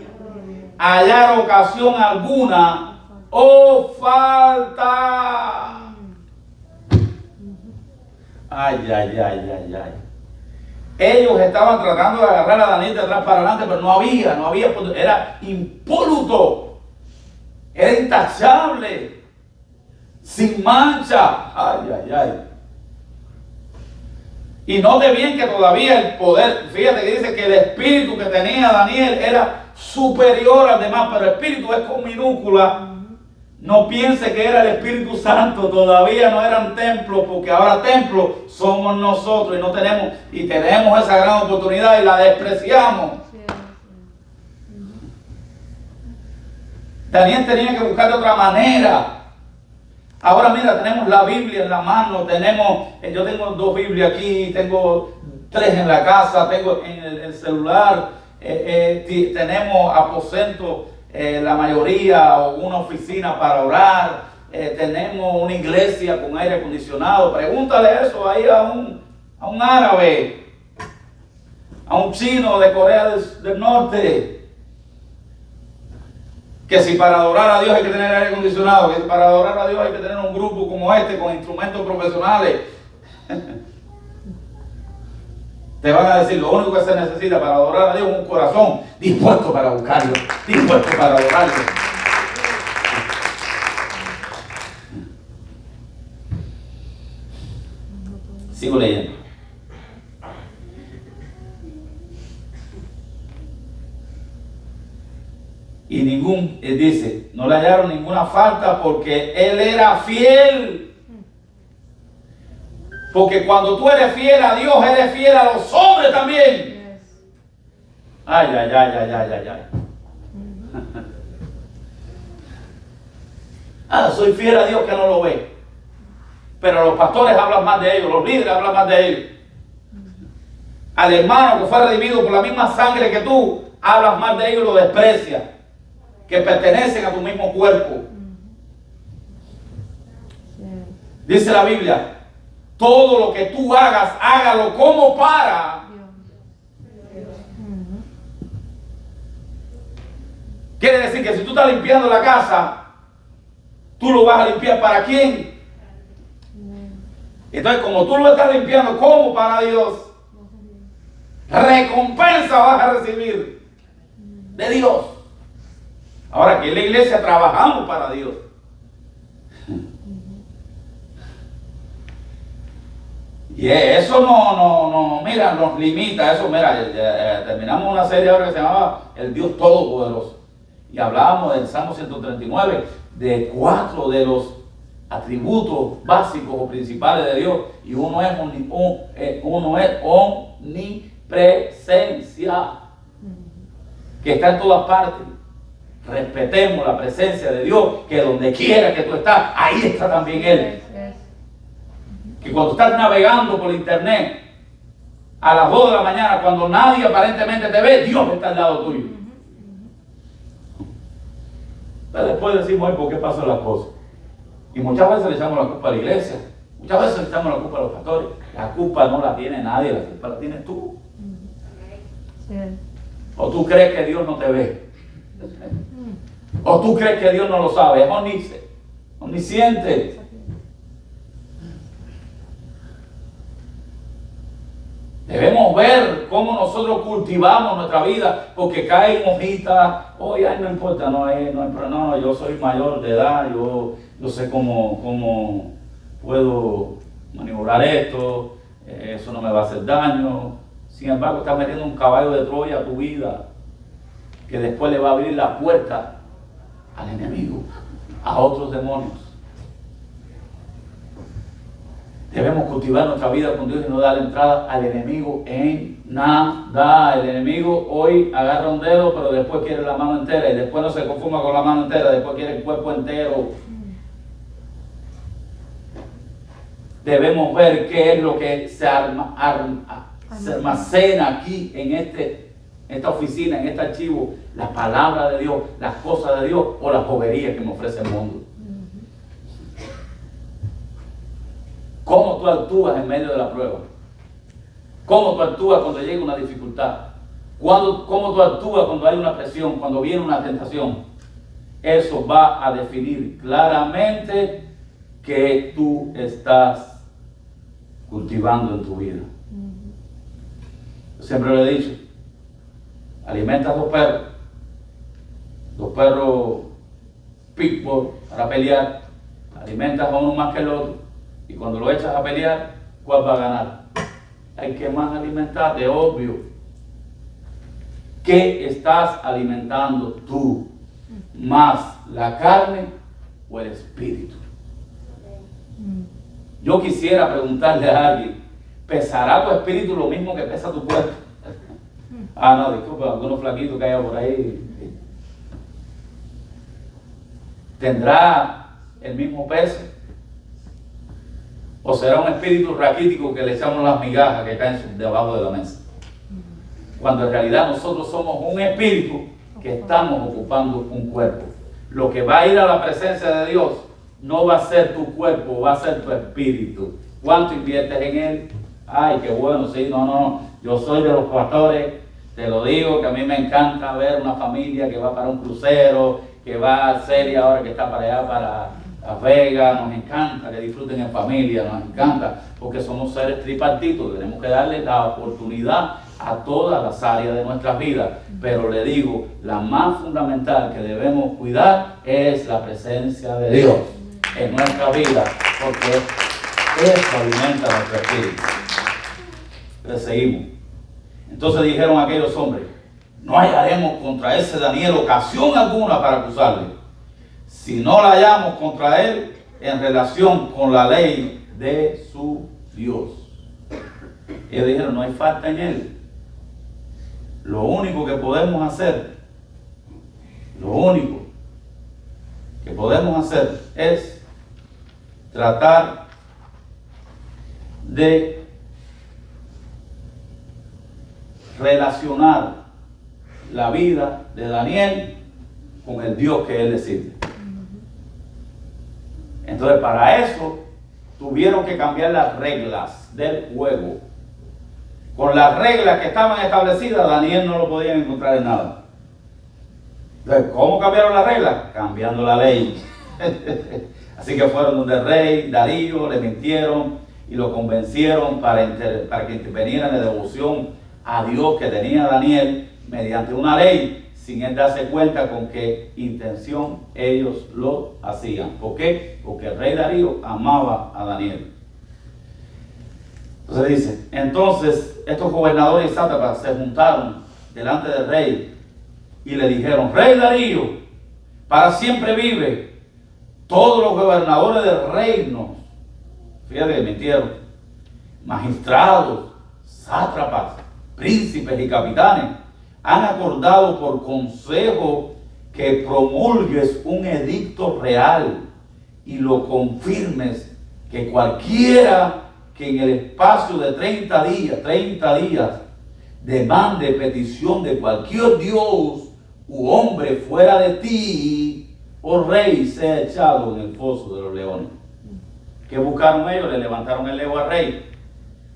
hallar ocasión alguna o falta. Ay, ay, ay, ay, ay. Ellos estaban tratando de agarrar a Daniel de atrás para adelante, pero no había, era impoluto, era intachable, sin mancha. Ay, ay, ay. Y note bien que todavía el poder, fíjate que dice que el espíritu que tenía Daniel era superior al demás, pero el espíritu es con minúscula. No piense que era el Espíritu Santo, todavía no eran templos, porque ahora templos somos nosotros y tenemos esa gran oportunidad y la despreciamos. Daniel tenía que buscar de otra manera. Ahora mira, tenemos la Biblia en la mano, yo tengo 2 Biblias aquí, tengo 3 en la casa, tengo en el celular, tenemos aposentos, la mayoría, o una oficina para orar, tenemos una iglesia con aire acondicionado. Pregúntale eso ahí a un árabe, a un chino de Corea del Norte. Que si para adorar a Dios hay que tener aire acondicionado, que si para adorar a Dios hay que tener un grupo como este con instrumentos profesionales. Te van a decir, lo único que se necesita para adorar a Dios es un corazón dispuesto para buscarlo, dispuesto para adorarlo. Sigo leyendo. Y dice, no le hallaron ninguna falta porque él era fiel. Porque cuando tú eres fiel a Dios, eres fiel a los hombres también. Ay, ay, ay, ay, ay, ay, ay. Soy fiel a Dios que no lo ve. Pero los pastores hablan más de ellos, los líderes hablan más de ellos. Al hermano que fue redimido por la misma sangre que tú, hablas más de ellos y lo desprecias. Que pertenecen a tu mismo cuerpo. Dice la Biblia, todo lo que tú hagas, hágalo como para Dios. Quiere decir que si tú estás limpiando la casa, tú lo vas a limpiar ¿para quién? Entonces, como tú lo estás limpiando como para Dios, recompensa vas a recibir de Dios. Ahora que en la iglesia trabajamos para Dios. Y eso mira, nos limita. Eso, mira, terminamos una serie ahora que se llamaba El Dios Todopoderoso. Y hablábamos del Salmo 139, de 4 de los atributos básicos o principales de Dios. Y uno es omnipresencia, que está en todas partes. Respetemos la presencia de Dios, que donde quiera que tú estás, ahí está también Él. Que cuando estás navegando por internet a las 2 de la mañana, cuando nadie aparentemente te ve, Dios está al lado tuyo. Pero después decimos, ¿por qué pasan las cosas? Y muchas veces le echamos la culpa a la iglesia, muchas veces le echamos la culpa a los pastores. La culpa no la tiene nadie, la culpa la tienes tú. ¿O tú crees que Dios no te ve? ¿O tú crees que Dios no lo sabe? Es omnisciente. Debemos ver cómo nosotros cultivamos nuestra vida, porque caen hojitas. Oye, no importa, no, yo soy mayor de edad, yo sé cómo puedo maniobrar esto, eso no me va a hacer daño. Sin embargo, estás metiendo un caballo de Troya a tu vida, que después le va a abrir la puerta al enemigo, a otros demonios. Debemos cultivar nuestra vida con Dios y no darle entrada al enemigo en nada. El enemigo hoy agarra un dedo, pero después quiere la mano entera, y después no se conforma con la mano entera, después quiere el cuerpo entero. Debemos ver qué es lo que se almacena aquí en esta oficina, en este archivo, la palabra de Dios, las cosas de Dios o las boberías que me ofrece el mundo. ¿Cómo tú actúas en medio de la prueba? ¿Cómo tú actúas cuando llega una dificultad? ¿Cómo tú actúas cuando hay una presión, cuando viene una tentación? Eso va a definir claramente qué tú estás cultivando en tu vida. Yo siempre le he dicho, alimenta a dos perros pitbull para pelear, alimentas a uno más que el otro, y cuando lo echas a pelear, ¿cuál va a ganar? Hay que más alimentar, de obvio. ¿Qué estás alimentando tú? ¿Más la carne o el espíritu? Yo quisiera preguntarle a alguien, ¿pesará tu espíritu lo mismo que pesa tu cuerpo? Ah, no, disculpa, algunos flaquitos que haya por ahí. ¿Tendrá el mismo peso? ¿O será un espíritu raquítico que le echamos las migajas que caen debajo de la mesa? Cuando en realidad nosotros somos un espíritu que estamos ocupando un cuerpo. Lo que va a ir a la presencia de Dios no va a ser tu cuerpo, va a ser tu espíritu. ¿Cuánto inviertes en él? Ay, qué bueno, sí, no. Yo soy de los pastores, te lo digo, que a mí me encanta ver una familia que va para un crucero, que va a Celia ahora que está para allá, para Las Vegas. Nos encanta que disfruten en familia, nos encanta, porque somos seres tripartitos, tenemos que darle la oportunidad a todas las áreas de nuestras vidas. Pero le digo, la más fundamental que debemos cuidar es la presencia de Dios en nuestra vida, porque eso alimenta nuestro espíritu. Le seguimos. Entonces dijeron aquellos hombres, no hallaremos contra ese Daniel ocasión alguna para acusarle, si no la hallamos contra él en relación con la ley de su Dios. Ellos dijeron, no hay falta en él. Lo único que podemos hacer es tratar de relacionar la vida de Daniel con el Dios que él le sirve. Entonces, para eso tuvieron que cambiar las reglas del juego. Con las reglas que estaban establecidas, Daniel no lo podían encontrar en nada. Entonces, ¿cómo cambiaron las reglas? Cambiando la ley. Así que fueron donde el rey Darío, le mintieron y lo convencieron para que interviniera en la devoción a Dios que tenía Daniel mediante una ley, sin él darse cuenta con qué intención ellos lo hacían. ¿Por qué? Porque el rey Darío amaba a Daniel. Entonces dice, entonces estos gobernadores y sátrapas se juntaron delante del rey y le dijeron, Rey Darío, para siempre vive. Todos los gobernadores del reino, fíjate que mintieron, magistrados, sátrapas, príncipes y capitanes, han acordado por consejo que promulgues un edicto real y lo confirmes, que cualquiera que en el espacio de 30 días, demande petición de cualquier Dios u hombre fuera de ti, oh rey, sea echado en el foso de los leones. ¿Qué buscaron ellos? Le levantaron el ego al rey.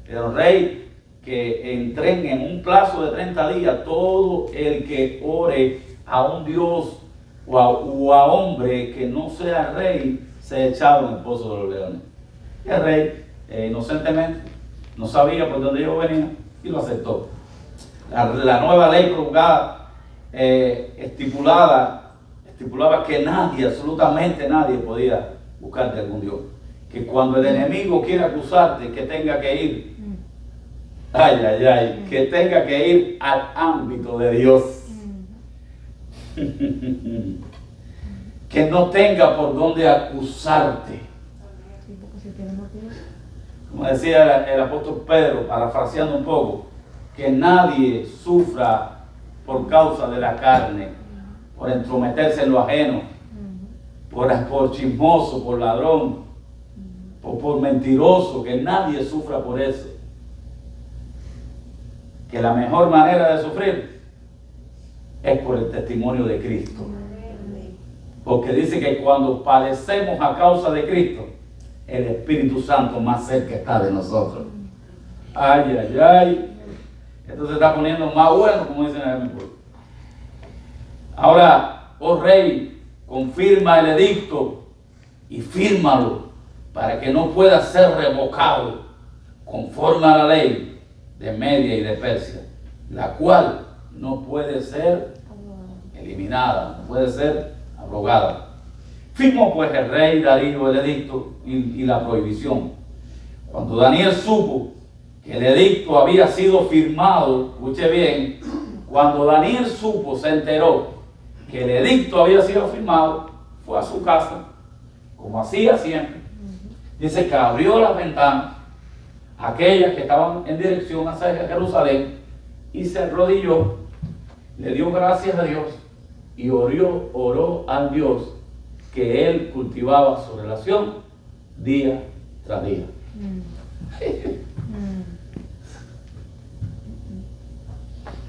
El rey, que entren en un plazo de 30 días, todo el que ore a un Dios o a hombre que no sea rey, sea echado en el pozo de los leones. El rey, inocentemente, no sabía por dónde ellos venían y lo aceptó. La nueva ley promulgada estipulaba que nadie, absolutamente nadie, podía buscarte algún Dios. Que cuando el enemigo quiera acusarte, que tenga que ir, que tenga que ir al ámbito de Dios. Que no tenga por dónde acusarte. Como decía el apóstol Pedro, parafraseando un poco, que nadie sufra por causa de la carne, por entrometerse en lo ajeno, por chismoso, por ladrón, por mentiroso, que nadie sufra por eso. Que la mejor manera de sufrir es por el testimonio de Cristo. Porque dice que cuando padecemos a causa de Cristo, el Espíritu Santo más cerca está de nosotros. Esto se está poniendo más bueno, como dicen en el pueblo. Ahora, oh rey, confirma el edicto y fírmalo para que no pueda ser revocado conforme a la ley de Media y de Persia. la cual no puede ser eliminada, no puede ser abrogada. Firmó pues el rey Darío el edicto y la prohibición. Cuando Daniel supo que el edicto había sido firmado, escuche bien, cuando Daniel supo, se enteró que el edicto había sido firmado, fue a su casa, como hacía siempre. Dice que abrió las ventanas, aquellas que estaban en dirección hacia Jerusalén, y se arrodilló, le dio gracias a Dios y oró al Dios que él cultivaba su relación día tras día.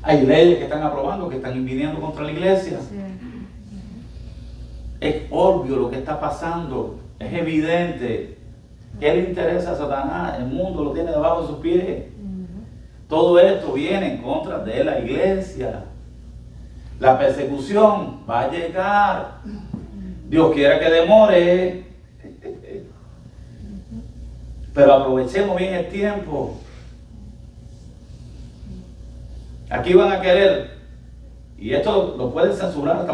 Hay leyes que están aprobando, que están viniendo contra la iglesia.
Sí.
Es obvio lo que está pasando, es evidente. ¿Qué le interesa a Satanás? El mundo lo tiene debajo de sus pies. Todo esto viene en contra de la iglesia. La persecución va a llegar. Dios quiera que demore. Pero aprovechemos bien el tiempo. Aquí van a querer, y esto lo pueden censurar hasta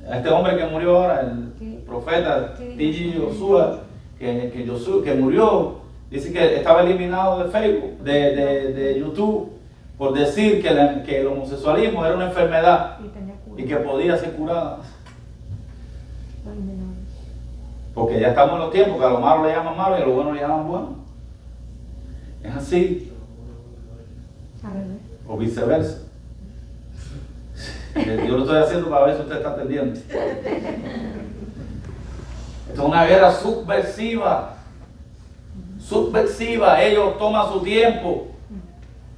a este hombre que murió ahora, el profeta T.J. Joshua, que murió, dice que estaba eliminado de Facebook, de YouTube, por decir que el homosexualismo era una enfermedad y que podía ser curada. Porque ya estamos en los tiempos que a lo malo le llaman malo y a lo bueno le llaman bueno. Es así. O viceversa. Yo lo estoy haciendo para ver si usted está entendiendo. Esto es una guerra subversiva. Subversiva. Ellos toman su tiempo.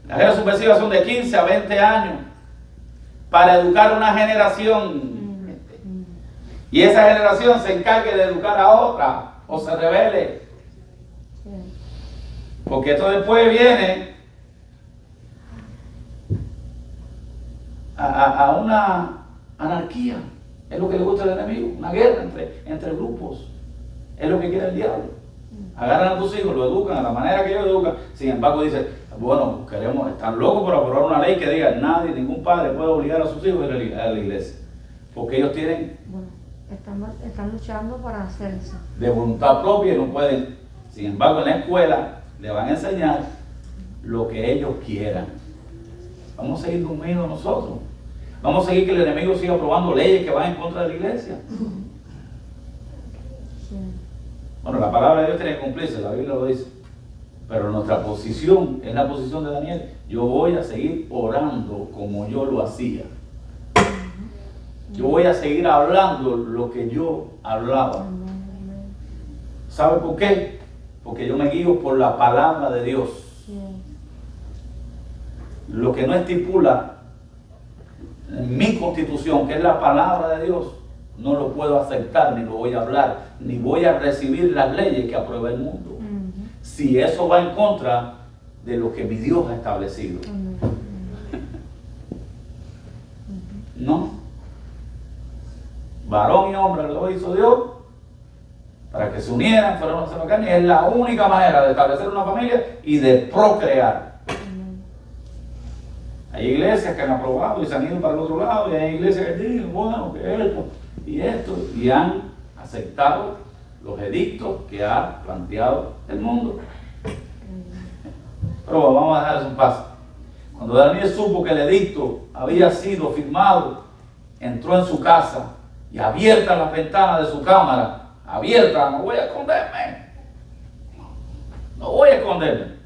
Las guerras subversivas son de 15 a 20 años para educar una generación. Y esa generación se encargue de educar a otra o se rebele. Porque esto después viene a una anarquía. Es lo que le gusta al enemigo, una guerra entre grupos. Es lo que quiere el diablo. Agarran a tus hijos, lo educan a la manera que ellos educan. Sin embargo, dice, bueno, están locos por aprobar una ley que diga nadie, ningún padre puede obligar a sus hijos a ir a la iglesia. Porque ellos tienen
están luchando para hacer eso.
De voluntad propia y no pueden. Sin embargo, en la escuela le van a enseñar lo que ellos quieran. Vamos a seguir dormidos nosotros. Vamos a seguir que el enemigo siga aprobando leyes que van en contra de la iglesia. Bueno, la palabra de Dios tiene que cumplirse, la Biblia lo dice. Pero nuestra posición es la posición de Daniel. Yo voy a seguir orando como yo lo hacía. Yo voy a seguir hablando lo que yo hablaba. ¿Sabe por qué? Porque yo me guío por la palabra de Dios. Lo que no estipula en mi constitución, que es la palabra de Dios, no lo puedo aceptar, ni lo voy a hablar, ni voy a recibir las leyes que aprueba el mundo. Si eso va en contra de lo que mi Dios ha establecido. No. Varón y hombre lo hizo Dios para que se unieran, fueron una sola carne, y es la única manera de establecer una familia y de procrear. Hay iglesias que han aprobado y se han ido para el otro lado, y hay iglesias que dicen, bueno, que esto, y han aceptado los edictos que ha planteado el mundo. Pero vamos a dejar eso en paz. Cuando Daniel supo que el edicto había sido firmado, entró en su casa y abiertas las ventanas de su cámara, abiertas, no voy a esconderme. No voy a esconderme.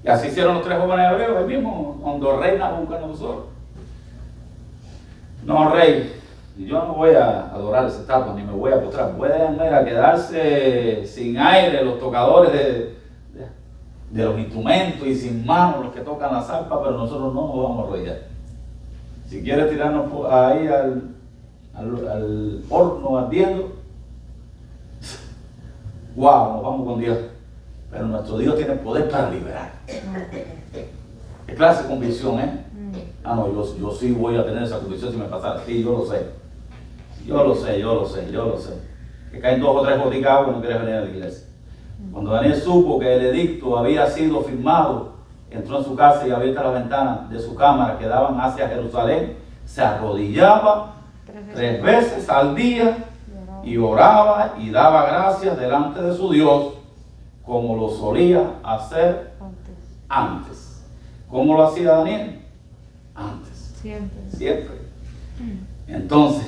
Y así hicieron los tres jóvenes hebreos, el mismo, cuando rey Nabucodonosor. No, rey, yo no voy a adorar esa estatua, ni me voy a postrar. Pueden quedarse sin aire los tocadores de los instrumentos y sin manos los que tocan la zarpa, pero nosotros no nos vamos a arrodillar. Si quieres tirarnos ahí al horno ardiendo, wow, nos vamos con Dios. Pero nuestro Dios tiene poder para liberar. ¿Qué clase de convicción, Ah, no, yo sí voy a tener esa convicción si me pasara. Sí, yo lo sé. Que caen 2 o 3 gotas de agua y no quieres venir a la iglesia. Cuando Daniel supo que el edicto había sido firmado, entró en su casa y abierta las ventanas de su cámara que daban hacia Jerusalén, se arrodillaba 3 veces al día y oraba y daba gracias delante de su Dios, como lo solía hacer antes. ¿Cómo lo hacía Daniel? Antes. Siempre. Entonces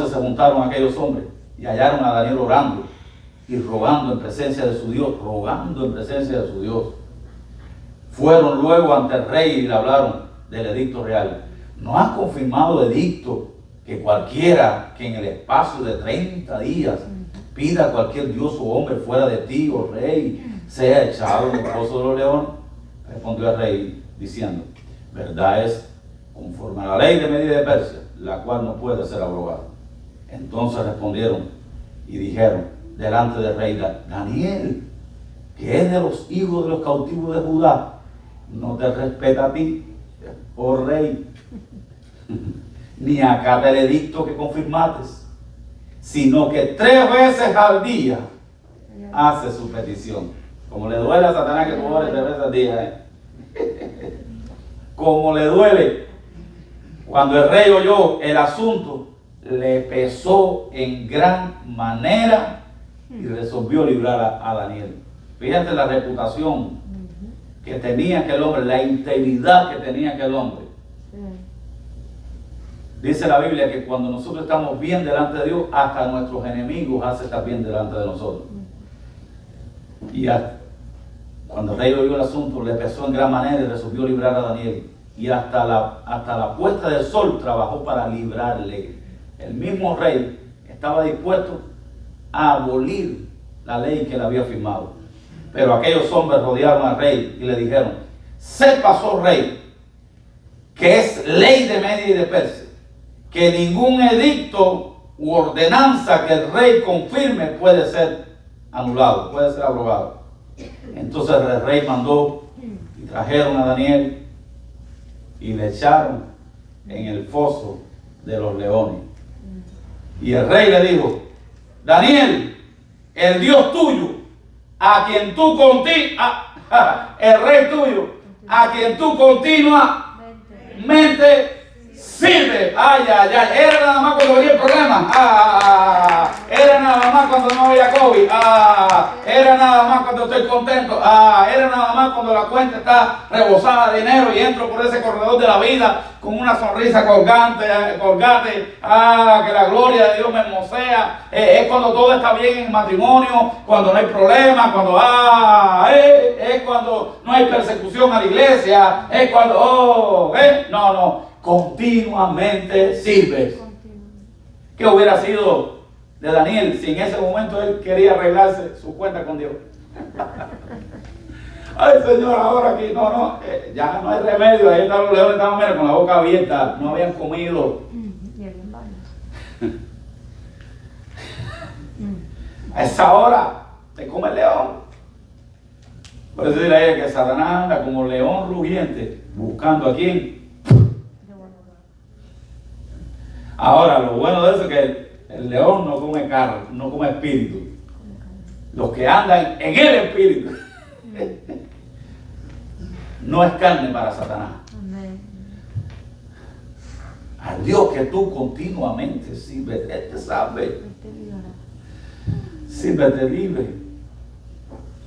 se juntaron aquellos hombres y hallaron a Daniel orando y rogando en presencia de su Dios, Fueron luego ante el rey y le hablaron del edicto real. ¿No has confirmado edicto que cualquiera que en el espacio de 30 días pida a cualquier dios o hombre fuera de ti, oh rey, sea echado en el pozo de los leones? Respondió el rey diciendo, verdad es conforme a la ley de Media de Persia, la cual no puede ser abrogada. Entonces respondieron y dijeron delante del rey, Daniel, que es de los hijos de los cautivos de Judá, no te respeta a ti, oh rey, ni acata el edicto que confirmaste, sino que 3 veces al día hace su petición. Como le duele a Satanás que tú ores 3 veces al día, Como le duele. Cuando el rey oyó el asunto, le pesó en gran manera y resolvió librar a Daniel. Fíjate la reputación que tenía aquel hombre, la integridad que tenía aquel hombre. Dice la Biblia que cuando nosotros estamos bien delante de Dios, hasta nuestros enemigos hacen estar bien delante de nosotros. Y cuando el rey oyó el asunto, le pesó en gran manera y resolvió librar a Daniel. Y hasta la puesta del sol trabajó para librarle. El mismo rey estaba dispuesto a abolir la ley que le había firmado. Pero aquellos hombres rodearon al rey y le dijeron, sepas, oh rey, que es ley de Media y de Persia, que ningún edicto u ordenanza que el rey confirme puede ser anulado, puede ser abrogado. Entonces el rey mandó y trajeron a Daniel y le echaron en el foso de los leones. Y el rey le dijo, Daniel, el Dios tuyo, a quien tú el rey tuyo, a quien tú continuamente sirve. Ay, ay, ay. Era nada más cuando había problemas. Era nada más cuando no había COVID. Era nada más cuando estoy contento. Era nada más cuando la cuenta está rebosada de dinero y entro por ese corredor de la vida con una sonrisa colgante. Que la gloria de Dios me hermosea. Es cuando todo está bien en el matrimonio, cuando no hay problemas, es cuando no hay persecución a la iglesia, es cuando, no. Continuamente sirves. ¿Qué hubiera sido de Daniel si en ese momento él quería arreglarse su cuenta con Dios? Ay, Señor, ahora aquí, ya no hay remedio. Ahí están los leones, estaban con la boca abierta, no habían comido. A esa hora te come el león. Por eso dirá ella que Satanás anda como león rugiente, buscando a quién. Ahora, lo bueno de eso es que el león no come carne, no come espíritu. Los que andan en el espíritu. No es carne para Satanás. Al Dios que tú continuamente sirves, Él te sabe. Sírvete libre.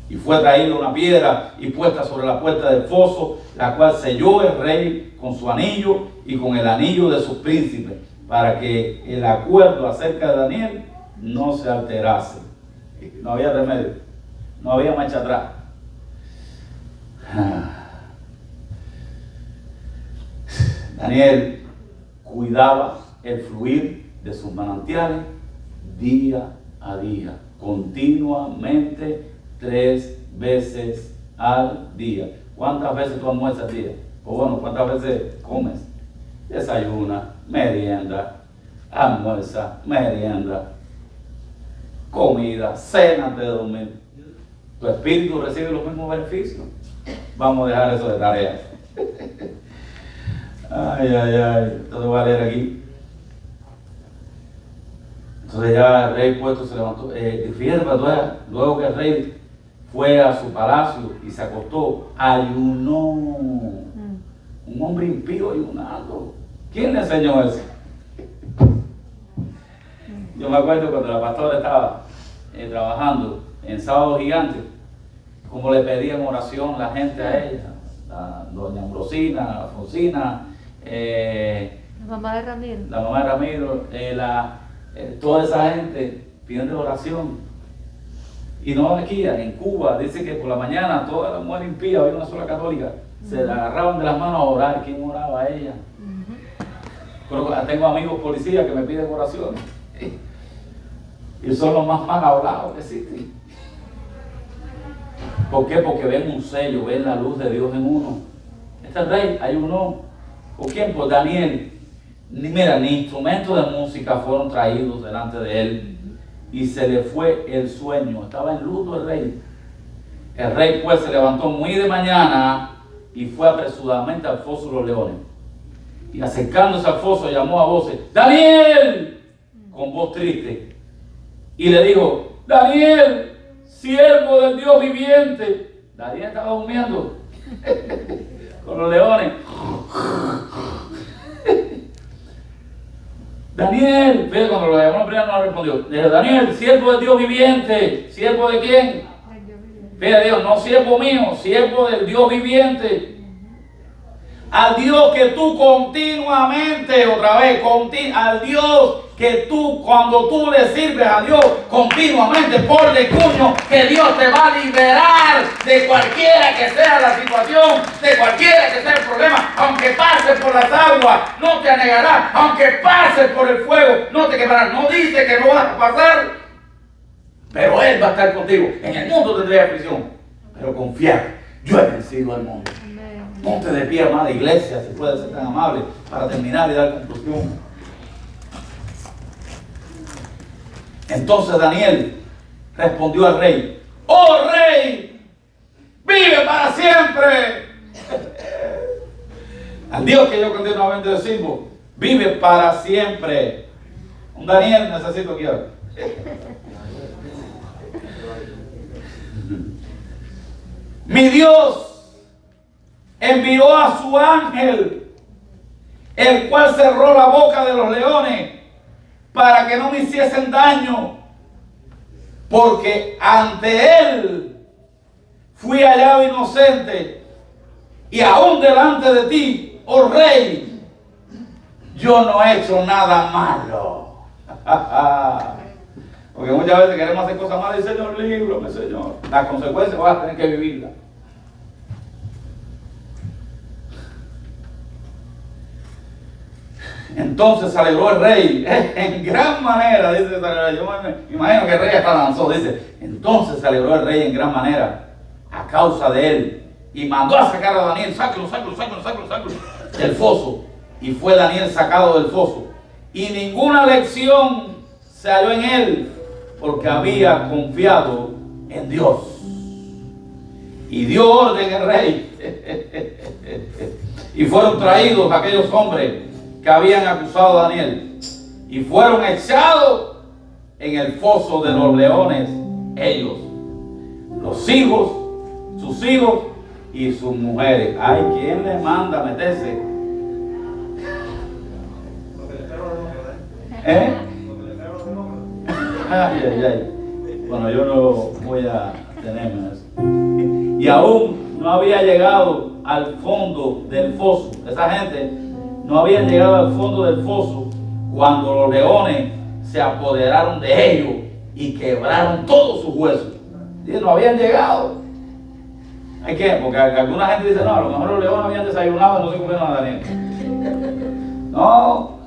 Y fue traída una piedra y puesta sobre la puerta del foso, la cual selló el rey con su anillo y con el anillo de sus príncipes, para que el acuerdo acerca de Daniel no se alterase. No había remedio, no había marcha atrás. Daniel cuidaba el fluir de sus manantiales día a día, continuamente, 3 veces al día. ¿Cuántas veces tú almuerzas al día? O bueno, ¿cuántas veces comes? Desayuna, merienda, almuerza, merienda, comida, cena antes de dormir. Tu espíritu recibe los mismos beneficios. Vamos a dejar eso de tarea. Ay. Entonces voy a leer aquí. Entonces ya el rey puesto se levantó. Fíjate, luego que el rey fue a su palacio y se acostó, ayunó. Un hombre impío ayunando. ¿Quién le enseñó eso? Yo me acuerdo cuando la pastora estaba trabajando en Sábado Gigante, como le pedían oración la gente a ella, a doña Ambrosina, Alfonsina,
La mamá de Ramiro.
la mamá de Ramiro, toda esa gente pidiendo oración. Y no aquí, en Cuba, dice que por la mañana toda la mujer impía, había una sola católica, se la agarraban de las manos a orar. ¿Quién oraba a ella? Pero tengo amigos policías que me piden oración. Y son los más mal hablados que existen. ¿Por qué? Porque ven un sello, ven la luz de Dios en uno. Este rey ayunó. ¿Por quién? Por Daniel. Mira, ni instrumentos de música fueron traídos delante de él. Y se le fue el sueño. Estaba en luto el rey. El rey pues se levantó muy de mañana y fue apresuradamente al foso de los leones. Y acercándose al foso llamó a voces: ¡Daniel! Con voz triste. Y le dijo: ¡Daniel, siervo del Dios viviente! Daniel estaba durmiendo con los leones. Daniel, fíjate, cuando lo llamó primero no respondió. Le dijo: Daniel, siervo del Dios viviente. ¿Siervo de quién? Fíjate, Dios, no siervo mío, siervo del Dios viviente. Al Dios que tú continuamente, otra vez, al Dios que tú, cuando tú le sirves a Dios continuamente, ponle cuño que Dios te va a liberar de cualquiera que sea la situación, de cualquiera que sea el problema. Aunque pases por las aguas, no te anegará. Aunque pases por el fuego, no te quemará. No dice que no vas a pasar, pero Él va a estar contigo. En el mundo tendrás aflicción, pero confiar, yo he vencido al mundo. Ponte de pie, amada iglesia, si puede ser tan amable, para terminar y dar conclusión. Entonces Daniel respondió al rey: ¡Oh rey, vive para siempre! Al Dios que yo continuamente le sirvo, vive para siempre. Un Daniel necesito que hable. Mi Dios envió a su ángel, el cual cerró la boca de los leones para que no me hiciesen daño, porque ante él fui hallado inocente, y aún delante de ti, oh rey, yo no he hecho nada malo. Porque muchas veces queremos hacer cosas malas y Señor, líbrame, Señor. Las consecuencias vas a tener que vivirlas. Entonces se alegró el rey en gran manera, dice, yo me imagino que el rey hasta lanzó, dice, entonces se alegró el rey en gran manera a causa de él, y mandó a sacar a Daniel, sácalo del foso, y fue Daniel sacado del foso, y ninguna lección se halló en él, porque había confiado en Dios. Y dio orden el rey, y fueron traídos aquellos hombres que habían acusado a Daniel, y fueron echados en el foso de los leones, ellos, los hijos, sus hijos y sus mujeres. Ay, ¿quién les manda a meterse? ¿Eh? Ay. Bueno, yo no voy a tenerme eso. Y aún no había llegado al fondo del foso. Esa gente no habían llegado al fondo del foso cuando los leones se apoderaron de ellos y quebraron todos sus huesos. No habían llegado. ¿Hay qué? Porque alguna gente dice: no, a lo mejor los leones habían desayunado y no se comieron a Daniel. No.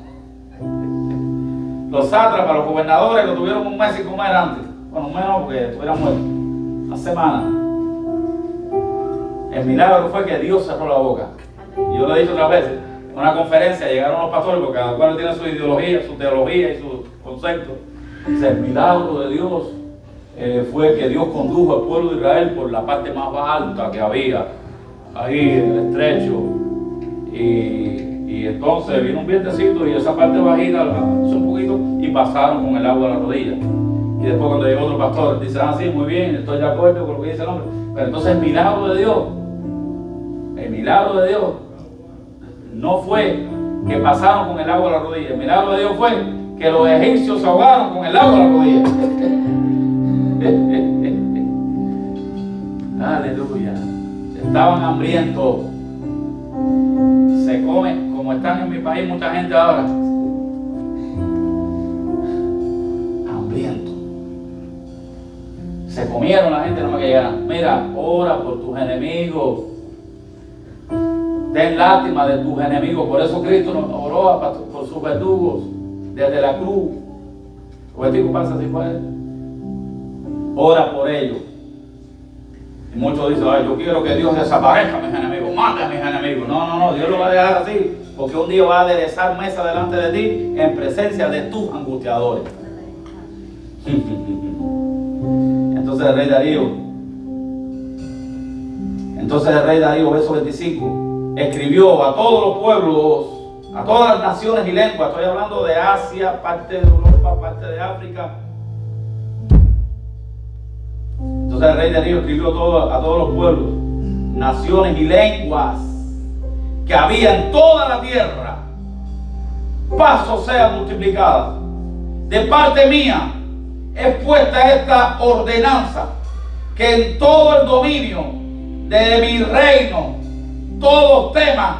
Los sátrapas, los gobernadores lo tuvieron un mes sin comer antes. Bueno, un mes no, porque estuvieran muertos. Una semana. El milagro fue que Dios cerró la boca. Y yo lo he dicho otras veces. En una conferencia llegaron los pastores, porque cada cual tiene su ideología, su teología y sus conceptos. Dice: el milagro de Dios fue que Dios condujo al pueblo de Israel por la parte más alta que había, ahí en el estrecho. Y entonces vino un vientecito y esa parte bajita la hizo un poquito y pasaron con el agua a la rodilla. Y después cuando llegó otro pastor, dice, sí, muy bien, estoy de acuerdo con lo que dice el hombre. Pero entonces el milagro de Dios no fue que pasaron con el agua a la rodilla. El milagro de Dios fue que los egipcios se ahogaron con el agua a la rodilla. Aleluya. Estaban hambrientos. Se come, como están en mi país mucha gente ahora, hambriento. Se comieron la gente, no me quedaron. Mira, ora por tus enemigos. Ten lástima de tus enemigos. Por eso Cristo nos oró por sus verdugos desde la cruz. ¿O el tipo pasa si puede? Ora por ellos. Y muchos dicen, ay, yo quiero que Dios desaparezca a mis enemigos, mate a mis enemigos. No, Dios lo va a dejar así, porque un día va a aderezar mesa delante de ti en presencia de tus angustiadores. Entonces el rey Darío, verso 25, escribió a todos los pueblos, a todas las naciones y lenguas. Estoy hablando de Asia, parte de Europa, parte de África. Entonces el rey Darío escribió a todos los pueblos, naciones y lenguas que había en toda la tierra. Paz os sea multiplicada. De parte mía es puesta esta ordenanza, que en todo el dominio de mi reino todos teman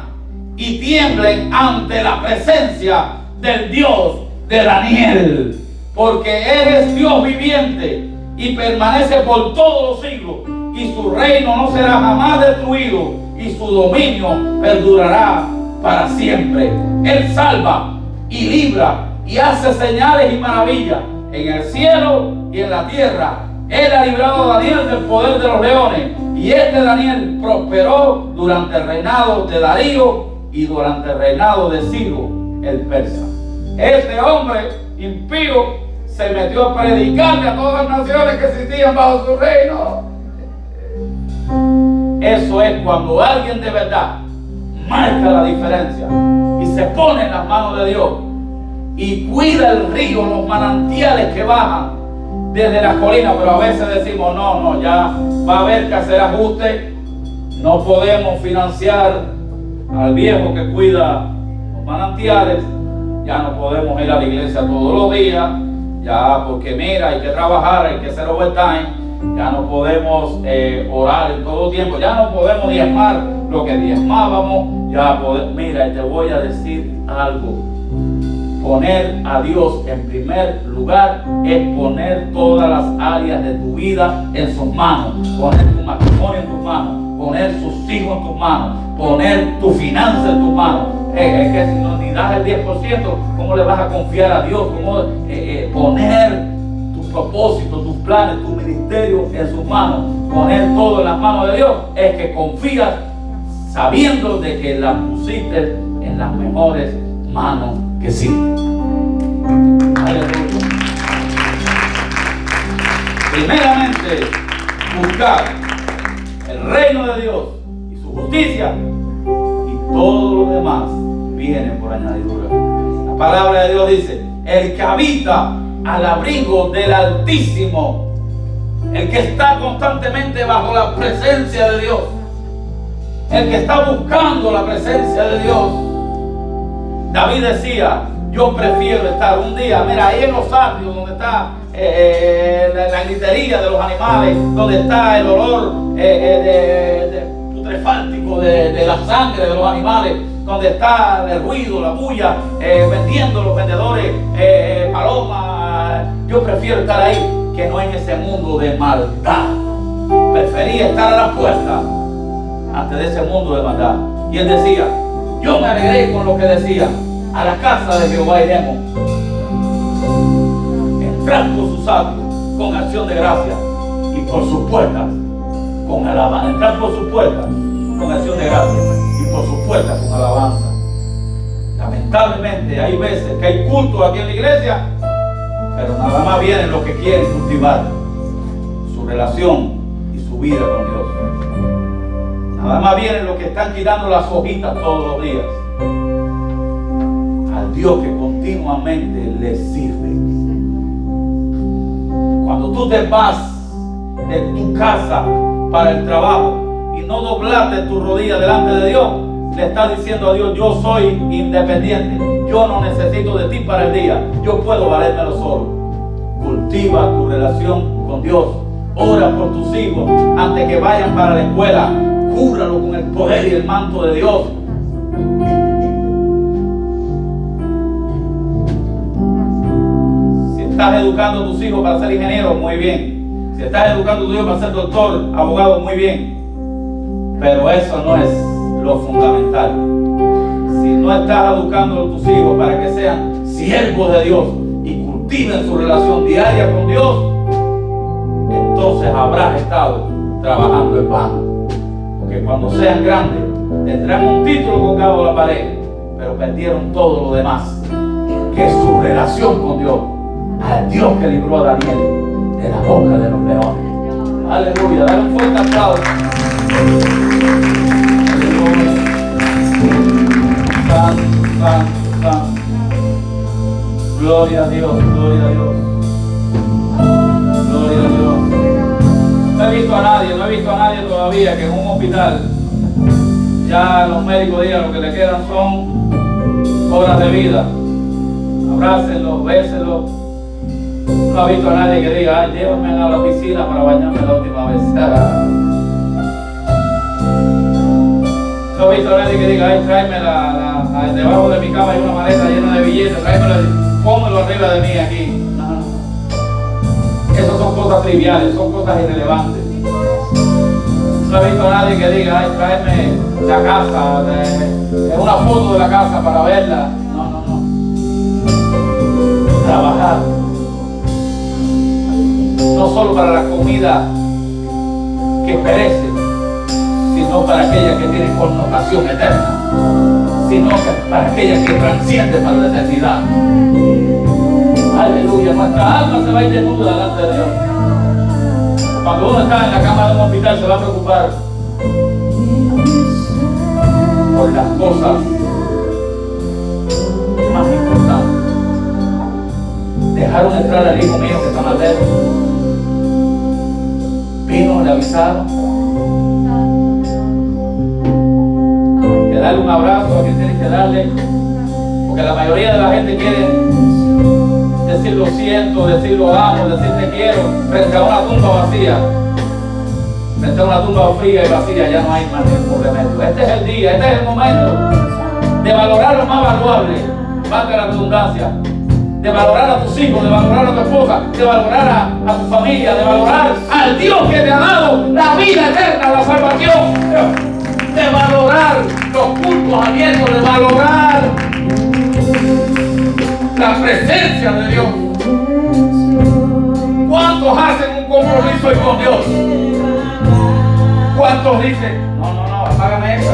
y tiemblen ante la presencia del Dios de Daniel, porque eres Dios viviente y permanece por todos los siglos, y su reino no será jamás destruido, y su dominio perdurará para siempre. Él salva y libra y hace señales y maravillas en el cielo y en la tierra. Él ha librado a Daniel del poder de los leones, y este Daniel prosperó durante el reinado de Darío y durante el reinado de Ciro el persa. Este hombre impío se metió a predicarle a todas las naciones que existían bajo su reino. Eso es cuando alguien de verdad marca la diferencia y se pone en las manos de Dios y cuida el río, los manantiales que bajan desde las colinas. Pero a veces decimos, no, ya va a haber que hacer ajustes. No podemos financiar al viejo que cuida los manantiales. Ya no podemos ir a la iglesia todos los días. Ya, porque mira, hay que trabajar, hay que hacer overtime. Ya no podemos orar en todo tiempo. Ya no podemos diezmar lo que diezmábamos. Mira, te voy a decir algo. Poner a Dios en primer lugar es poner todas las áreas de tu vida en sus manos. Poner tu matrimonio en tus manos. Poner tus hijos en tus manos. Poner tu finanza en tus manos. Es que si no ni das el 10%, ¿cómo le vas a confiar a Dios? ¿Cómo poner tus propósitos, tus planes, tu ministerio en sus manos? Poner todo en las manos de Dios es que confías sabiendo de que la pusiste en las mejores manos que existen. Aleluya. Primeramente, buscar el reino de Dios y su justicia, y todo lo demás viene por añadidura. La palabra de Dios dice: el que habita al abrigo del Altísimo, el que está constantemente bajo la presencia de Dios, el que está buscando la presencia de Dios. David decía: yo prefiero estar un día, mira, ahí en los atrios donde está la gritería de los animales, donde está el olor putrefáltico de la sangre de los animales, donde está el ruido, la bulla, vendiendo los vendedores palomas. Yo prefiero estar ahí que no en ese mundo de maldad. Prefería estar a la puerta antes de ese mundo de maldad. Y él decía: yo me alegré con lo que decía, a la casa de Jehová iremos, entrar por sus atrios con acción de gracia, y por sus puertas con alabanza. Entrar por sus puertas con acción de gracia, y por sus puertas con alabanza. Lamentablemente hay veces que hay culto aquí en la iglesia, pero nada más vienen los que quieren cultivar su relación y su vida con Dios. Nada más vienen los que están quitando las hojitas todos los días al Dios que continuamente les sirve. Cuando tú te vas de tu casa para el trabajo y no doblaste tu rodilla delante de Dios, le estás diciendo a Dios: yo soy independiente, yo no necesito de ti para el día, yo puedo valérmelo solo. Cultiva tu relación con Dios. Ora por tus hijos antes que vayan para la escuela. Cúbralo con el poder y el manto de Dios. Si estás educando a tus hijos para ser ingeniero, muy bien. Si estás educando a tus hijos para ser doctor, abogado, muy bien. Pero eso no es lo fundamental. Si no estás educando a tus hijos para que sean siervos de Dios y cultiven su relación diaria con Dios, entonces habrás estado trabajando en vano. Porque cuando sean grandes tendrán un título colgado a la pared, pero perdieron todo lo demás, que es su relación con Dios, al Dios que libró a Daniel de la boca de los leones. Aleluya, dale un fuerte aplauso. Aleluya. Santo, santo, santo. Gloria a Dios, gloria a Dios. Gloria a Dios. No he visto a nadie todavía que en un hospital ya los médicos digan lo que le quedan son horas de vida. Abrácenlo, bésenlo. No he visto a nadie que diga: ay, llévame a la piscina para bañarme la última vez. No he visto a nadie que diga: ay, tráeme debajo de mi cama hay una maleta llena de billetes, tráemela, pónmelo arriba de mí aquí. Esas son cosas triviales, son cosas irrelevantes. No he visto a nadie que diga: ay, tráeme la casa, una foto de la casa para verla. No. Trabajar. No solo para la comida que perece, sino para aquella que tiene connotación eterna, sino que para aquella que transciende para la eternidad. Aleluya, nuestra alma se va a ir desnuda delante de Dios. Cuando uno está en la cama de un hospital se va a preocupar por las cosas más importantes. Dejaron entrar al hijo mío que está más lejos. Vino, le avisaron. Que darle un abrazo a quien tiene que darle. Porque la mayoría de la gente quiere decir lo siento, decir lo amo, decir te quiero, frente a una tumba vacía. Frente a una tumba fría y vacía ya no hay más ningún remedio. Este es el día, este es el momento de valorar lo más valuable, valga la redundancia, de valorar a tus hijos, de valorar a tu esposa, de valorar a tu familia, de valorar al Dios que te ha dado la vida eterna, la salvación, de valorar los cultos abiertos, de valorar la presencia de Dios. ¿Cuántos hacen un compromiso hoy con Dios? ¿Cuántos dicen: no, apágame esa?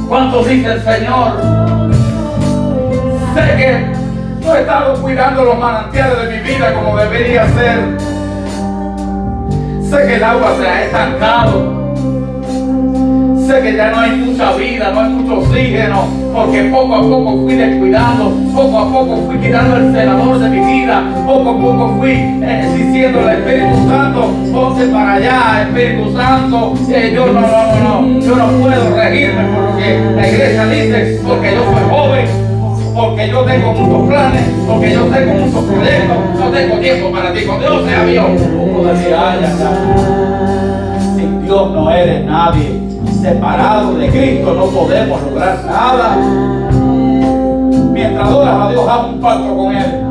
¿Cuántos dicen: Señor, sé que no he estado cuidando los manantiales de mi vida como debería ser? Sé que el agua se ha estancado. Sé que ya no hay mucha vida, no hay mucho oxígeno, porque poco a poco fui descuidando, poco a poco fui quitando el celador de mi vida, poco a poco fui diciendo al Espíritu Santo: ponte para allá, Espíritu Santo. Yo no puedo regirme por lo que la iglesia dice, porque yo soy joven, porque yo tengo muchos planes, porque yo tengo muchos proyectos, no tengo tiempo para ti. Con Dios sea Dios. Uno decía: ay. Sin Dios no eres nadie. Separados de Cristo no podemos lograr nada. Mientras adoras a Dios, haz un pacto con Él.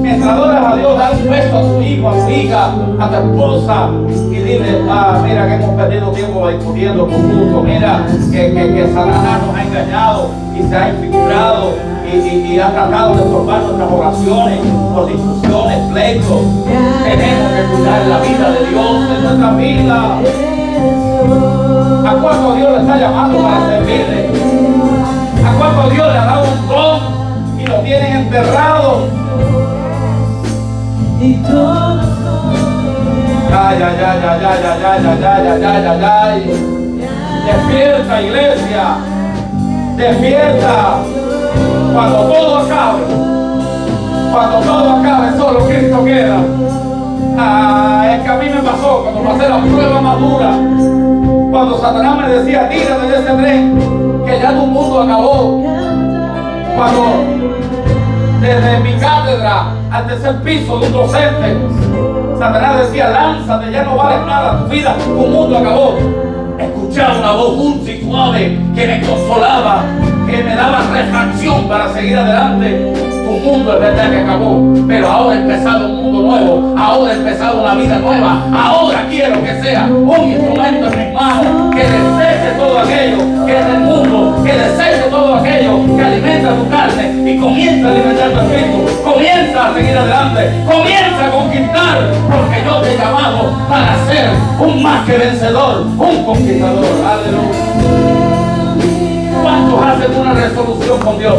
Mientras adoras a Dios, dale un beso a tu hijo, a tu hija, a tu esposa y dile: mira que hemos perdido tiempo discutiendo con gusto. Mira que Satanás nos ha engañado y se ha infiltrado y ha tratado de estorbar nuestras oraciones por discusiones, pleitos. Tenemos que cuidar la vida de Dios en nuestra vida. ¿A cuánto Dios le está llamando para servirle? ¿A cuánto Dios le ha dado un don y lo tienen enterrado? Ay. Despierta, iglesia. Despierta. Cuando todo acabe, solo Cristo queda. Es que a mí me pasó cuando pasé la prueba madura. Cuando Satanás me decía, tírate de ese tren, que ya tu mundo acabó. Cuando desde mi cátedra al tercer piso de un docente, Satanás decía, lánzate, ya no vales nada, tu vida, tu mundo acabó. Escuchaba una voz dulce y suave que me consolaba, que me daba refracción para seguir adelante. Tu mundo es verdad que acabó, pero ahora ha empezado un mundo nuevo, ahora ha empezado una vida nueva. Ahora quiero que sea un instrumento en mis manos, que deseche todo aquello que es del mundo, que deseche todo aquello que alimenta tu carne y comienza a alimentar tu espíritu. Comienza a seguir adelante, comienza a conquistar, porque yo te he llamado para ser un más que vencedor, un conquistador. Aleluya. ¿Cuántos hacen una resolución con Dios?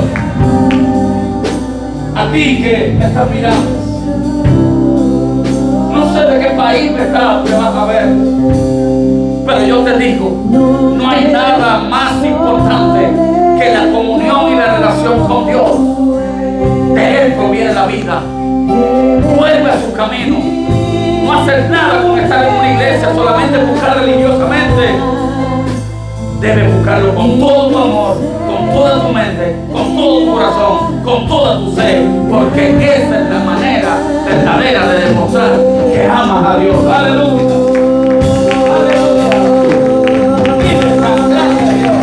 A ti que me estás mirando, no sé de qué país me vas a ver, pero yo te digo, no hay nada más importante que la comunión y la relación con Dios. De Él proviene la vida. Vuelve a su camino. No hacer nada con estar en una iglesia, solamente buscar religiosamente. Debes buscarlo con todo tu amor, con toda tu mente, con todo tu corazón, con toda tu ser, porque esa es la manera verdadera de demostrar que amas a Dios. Aleluya. Aleluya. Dile gracias a Dios.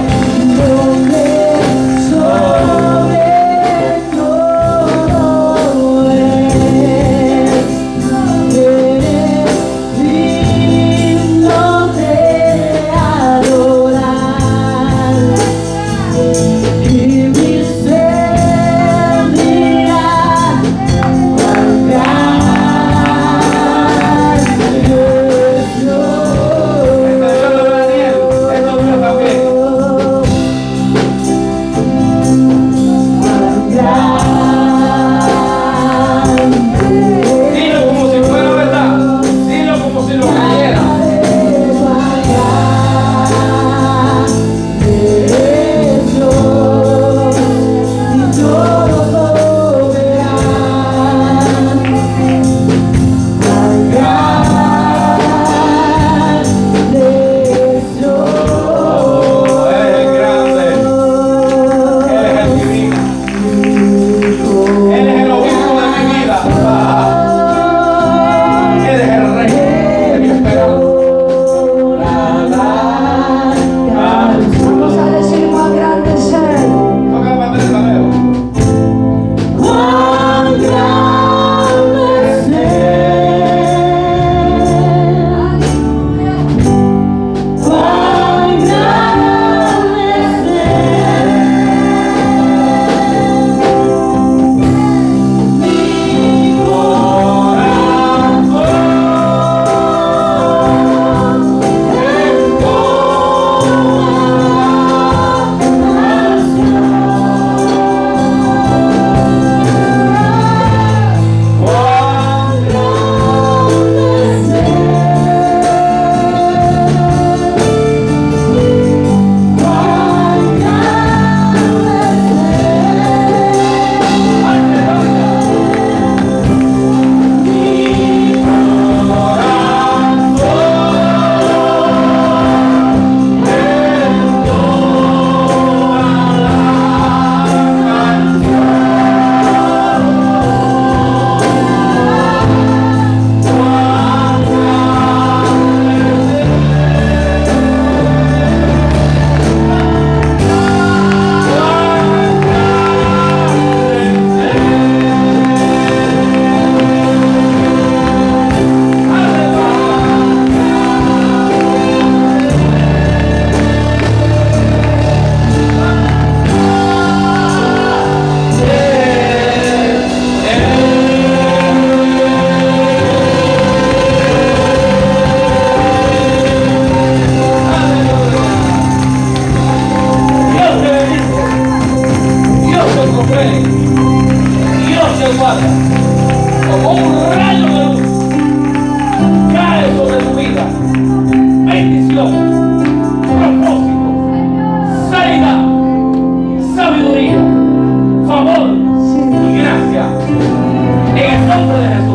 nombre de Jesús.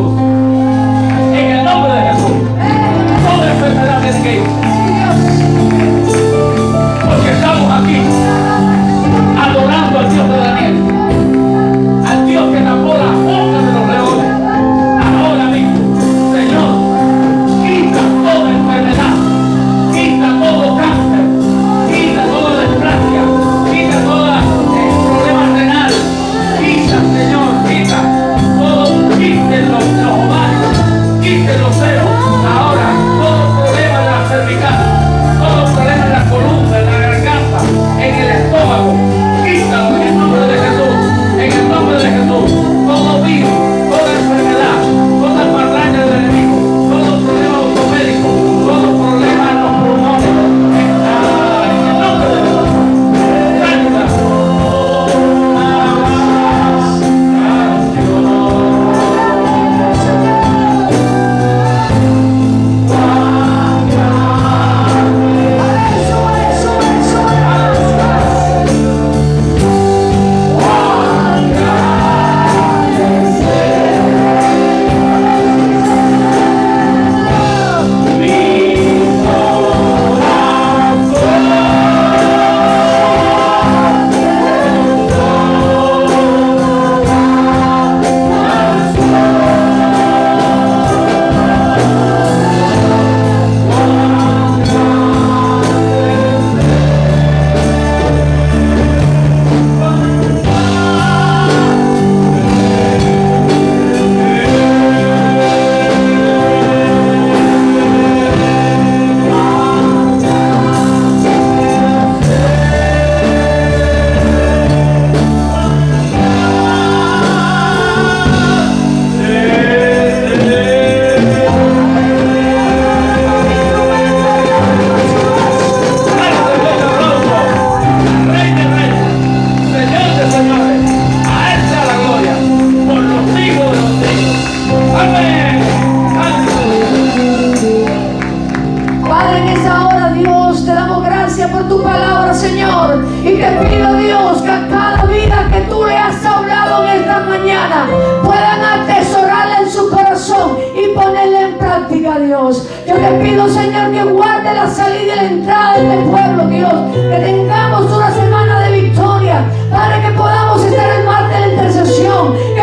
Dios. Yo te pido, Señor, que guarde la salida y la entrada de este pueblo, Dios. Que tengamos una semana de victoria. Padre, que podamos estar el martes de la intercesión. Que